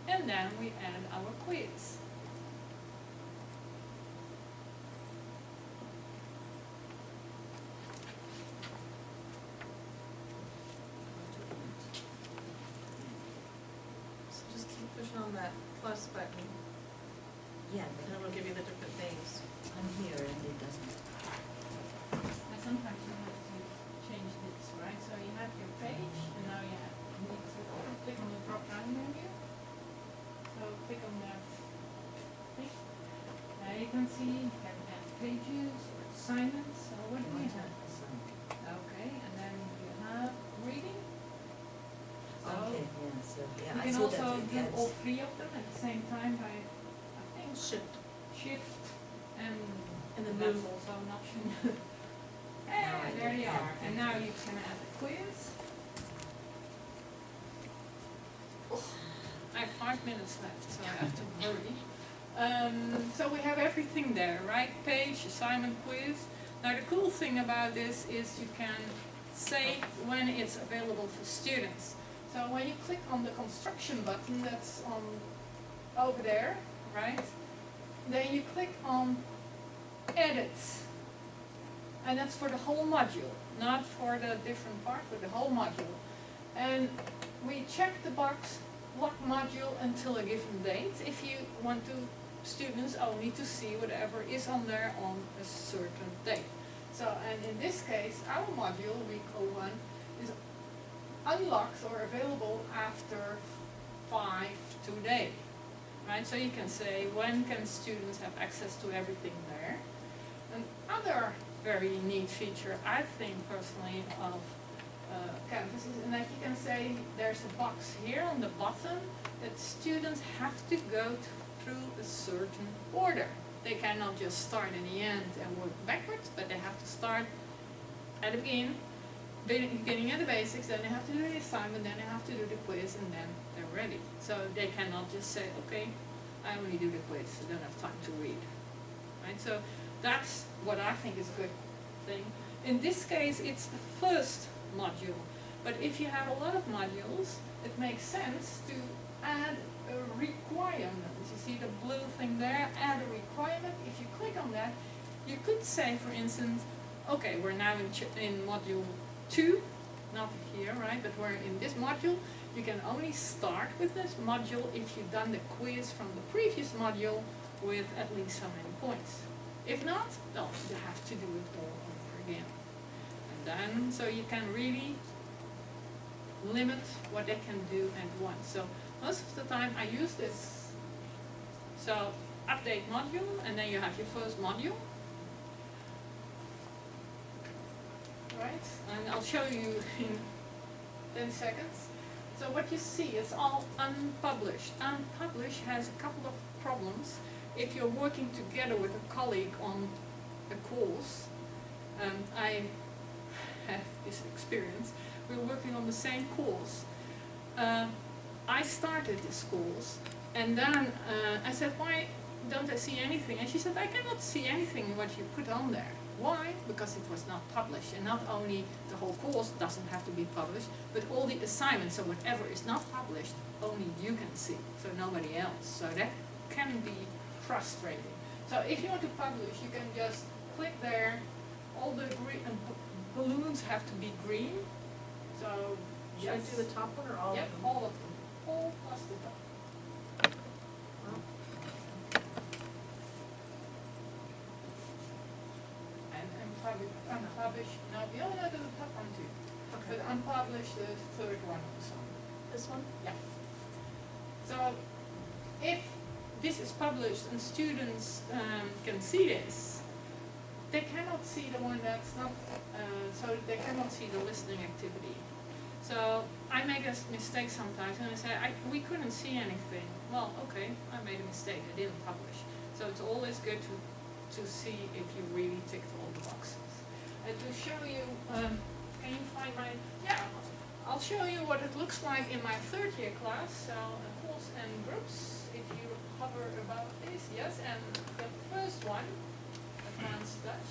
And then we add our quiz. So just keep pushing on that plus button, Yeah, and it will give you the different things. I'm here and it doesn't. And sometimes you have to change this, right? So you have your page, and now you need to click on the drop-down menu. So click on that thing. Now you can see you can add pages or assignments. So what do we have? Okay, and then you have reading. So Okay, yeah, so, yeah, you I can see also that it do gets. all 3 of them at the same time by, I think, shift and then that's move. also an option. Now I And there can you add are. And now you can add the quiz. I have 5 minutes left, so I have to hurry. So we have everything there, right? Page, assignment, quiz. Now the cool thing about this is you can say when it's available for students. So when you click on the construction button that's on over there, right? Then you click on edit. And that's for the whole module, not for the different part, but the whole module. And we check the box block module until a given date if you want students only to see whatever is on there on a certain date. So, and in this case, our module, week 01, is unlocked or available after 5 today. Right? So you can say, when can students have access to everything there? Another very neat feature, I think personally, of Canvas is, and that you can say there's a box here on the bottom that students have to go through a certain order. They cannot just start in the end and work backwards, but they have to start at the beginning of the basics, then they have to do the assignment, then they have to do the quiz, and then they're ready. So they cannot just say, okay, I only do the quiz, I don't have time to read. Right? So that's what I think is a good thing. In this case, it's the first module. But if you have a lot of modules, it makes sense to add a requirement. You see the blue thing there, add a requirement. If you click on that, you could say, for instance, okay, we're now in module 2, not here, right, but we're in this module, You can only start with this module if you've done the quiz from the previous module with at least so many points. If not, no, you have to do it all over again. And then, so you can really limit what they can do at once. So most of the time I use this. So update module, and then you have your first module. Right, and I'll show you in 10 seconds. So what you see is all unpublished. Unpublished has a couple of problems. If you're working together with a colleague on a course, I have this experience, we're working on the same course. I started this course, and then I said, why don't I see anything? And she said, I cannot see anything in what you put on there. Why? Because it was not published, and not only the whole course doesn't have to be published, but all the assignments, so whatever is not published, only you can see, so nobody else. So that can be frustrating. So if you want to publish, you can just click there. All the green balloons have to be green. So Should I do the top one or all yep, of them? all of them, all plus the top. And unpublished. No, you only do the top one too. Okay. But unpublished, the third one also. This one? Yeah. So if this is published and students can see this, they cannot see the one that's not, so they cannot see the listening activity. So I make a mistake sometimes and I say, we couldn't see anything. Well, okay, I made a mistake, I didn't publish. So it's always good to see if you really ticked all the boxes. And to show you, can you find my, yeah, I'll show you what it looks like in my third year class. So course and groups, if you hover about this, yes, and the first one, Advanced Dutch.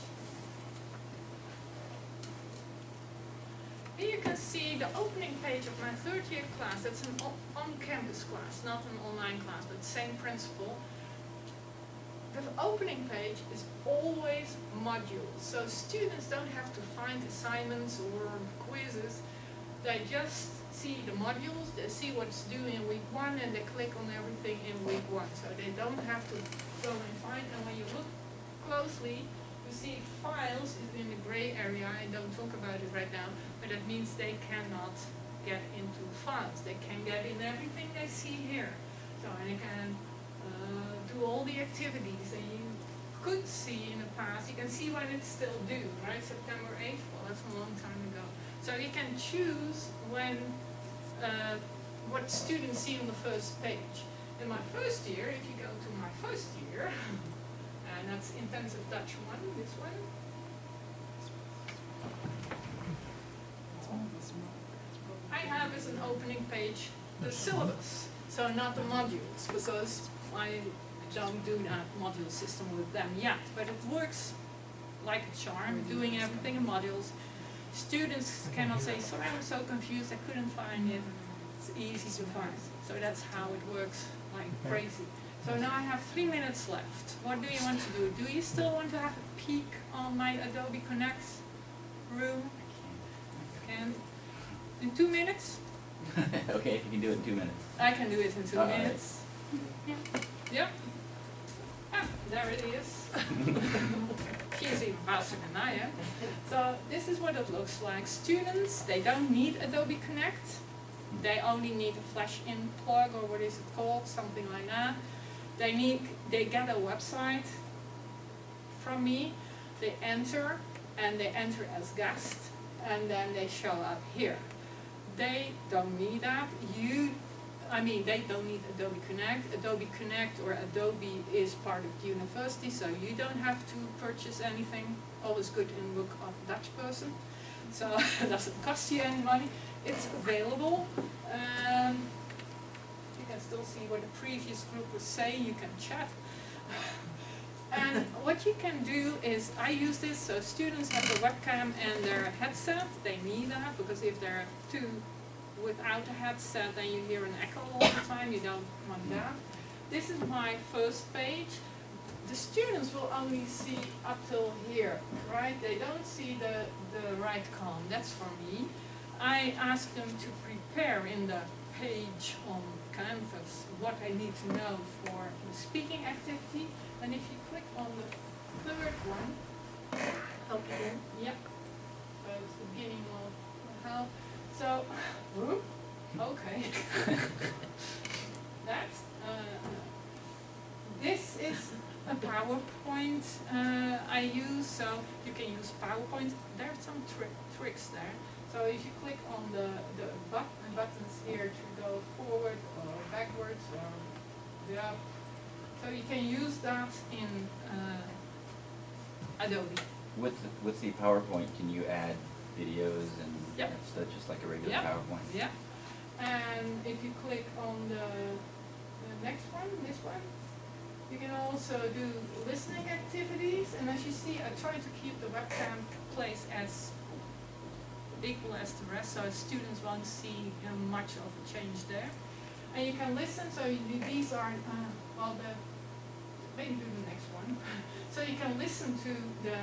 Here you can see the opening page of my third year class. That's an on-campus class, not an online class, but same principle. The opening page is always modules, so students don't have to find assignments or quizzes. They just see the modules, they see what's due in week 1, and they click on everything in week 1. So they don't have to go and find, and when you look closely, you see files is in the gray area. I don't talk about it right now, but that means they cannot get into files. They can get in everything they see here. So and they can do all the activities that you could see in the past. You can see when it's still due, right? September 8th, well that's a long time ago. So you can choose when, what students see on the first page. In my first year, if you go to my first year, and that's Intensive Dutch 1, this one. I have as an opening page the syllabus, so not the modules, because I don't do that module system with them yet, but it works like a charm, doing everything in modules. Students cannot say, sorry, I'm so confused, I couldn't find it. It's easy to find. So that's how it works like crazy. So now I have 3 minutes left. What do you want to do? Do you still want to have a peek on my Adobe Connect room? Can in 2 minutes? Okay, if you can do it in 2 minutes. I can do it in 2 All right. minutes. Yep. Ah, there it is. She's even faster than I am. So this is what it looks like. Students, they don't need Adobe Connect. They only need a Flash-in plug, or what is it called, something like that. They get a website from me. They enter, and they enter as guest, and then they show up here. They don't need that. They don't need Adobe Connect. Adobe Connect or Adobe is part of the university, so you don't have to purchase anything. Always good in book of a Dutch person. So it doesn't cost you any money. It's available. You can still see what the previous group was saying. You can chat. And what you can do is, I use this, so students have a webcam and their headset. They need that, because if there are two without a headset, then you hear an echo all the time. You don't want that. This is my first page. The students will only see up till here, right? They don't see the right column. That's for me. I ask them to prepare in the page on Canvas what I need to know for the speaking activity. And if you click on the third one, Help again. yep, so it's the beginning of the help. So, whoop, okay. That's, this is a PowerPoint I use, so you can use PowerPoint. There are some tricks there. So if you click on the buttons here to go forward or backwards or up, so you can use that in Adobe. With the PowerPoint, can you add videos and Yep. stuff just like a regular Yep. PowerPoint? Yeah, and if you click on the next one, this one, you can also do listening activities. And as you see, I try to keep the webcam place as equal as the rest, so students won't see much of a change there. And you can listen, so these are, well, maybe do the next one. So you can listen to the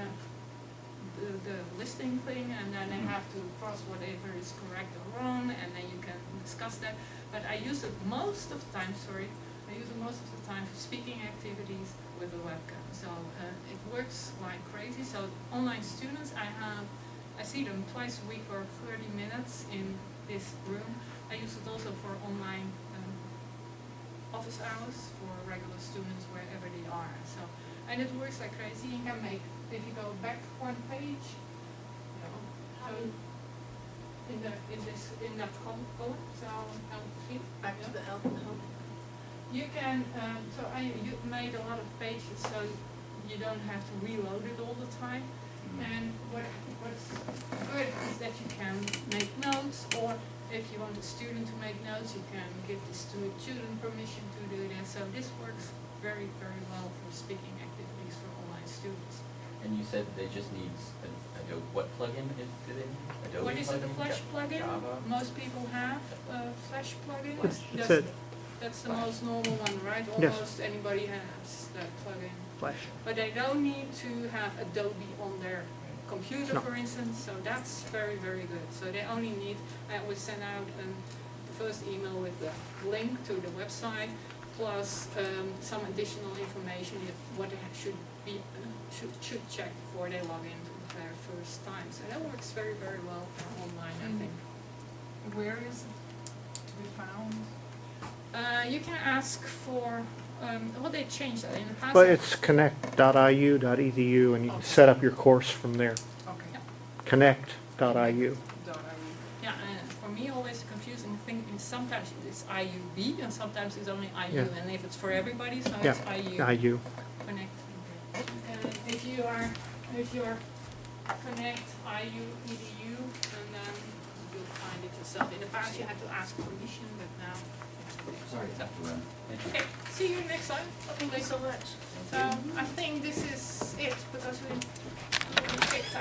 listening thing, and then they have to cross whatever is correct or wrong, and then you can discuss that. But I use it most of the time, for speaking activities with a webcam. So it works like crazy. So online students, I see them twice a week for 30 minutes in this room. I use it also for online office hours for regular students wherever they are. So, and it works like crazy. You can make, if you go back one page, you know, so in that column, so Back to the help. you can, you made a lot of pages, so you don't have to reload it all the time. And what's good is that you can make notes, or if you want a student to make notes, you can give the student permission to do that. So this works very, very well for speaking activities for online students. And you said they just need Adobe, what plugin do they need? Adobe What is it, the plugin? Flash plugin? Java? Most people have a Flash plugin. That's it. That's the most normal one, right? Yes. Almost anybody has that plugin. Flash. But they don't need to have Adobe on their computer, No. for instance, so that's very, very good. So they only need, I always send out the first email with the link to the website, plus some additional information what they should check before they log in for their first time. So that works very, very well for online, I think. Where is it to be found? You can ask for, well, they changed that in the past. But it's connect.iu.edu, and you can set up your course from there. Okay. Connect.iu. Yeah, and for me, always the confusing thing is sometimes it's IUB and sometimes it's only IU, Yeah. and if it's for everybody, so Yeah, it's IU. IU. Connect. If you are Connect IU EDU, and then you'll find it yourself. In the past, you had to ask permission, but now it's connect. Sorry, I have to run. Thank you. Okay, see you next time. Thank you so much. So I think this is it because we picked up.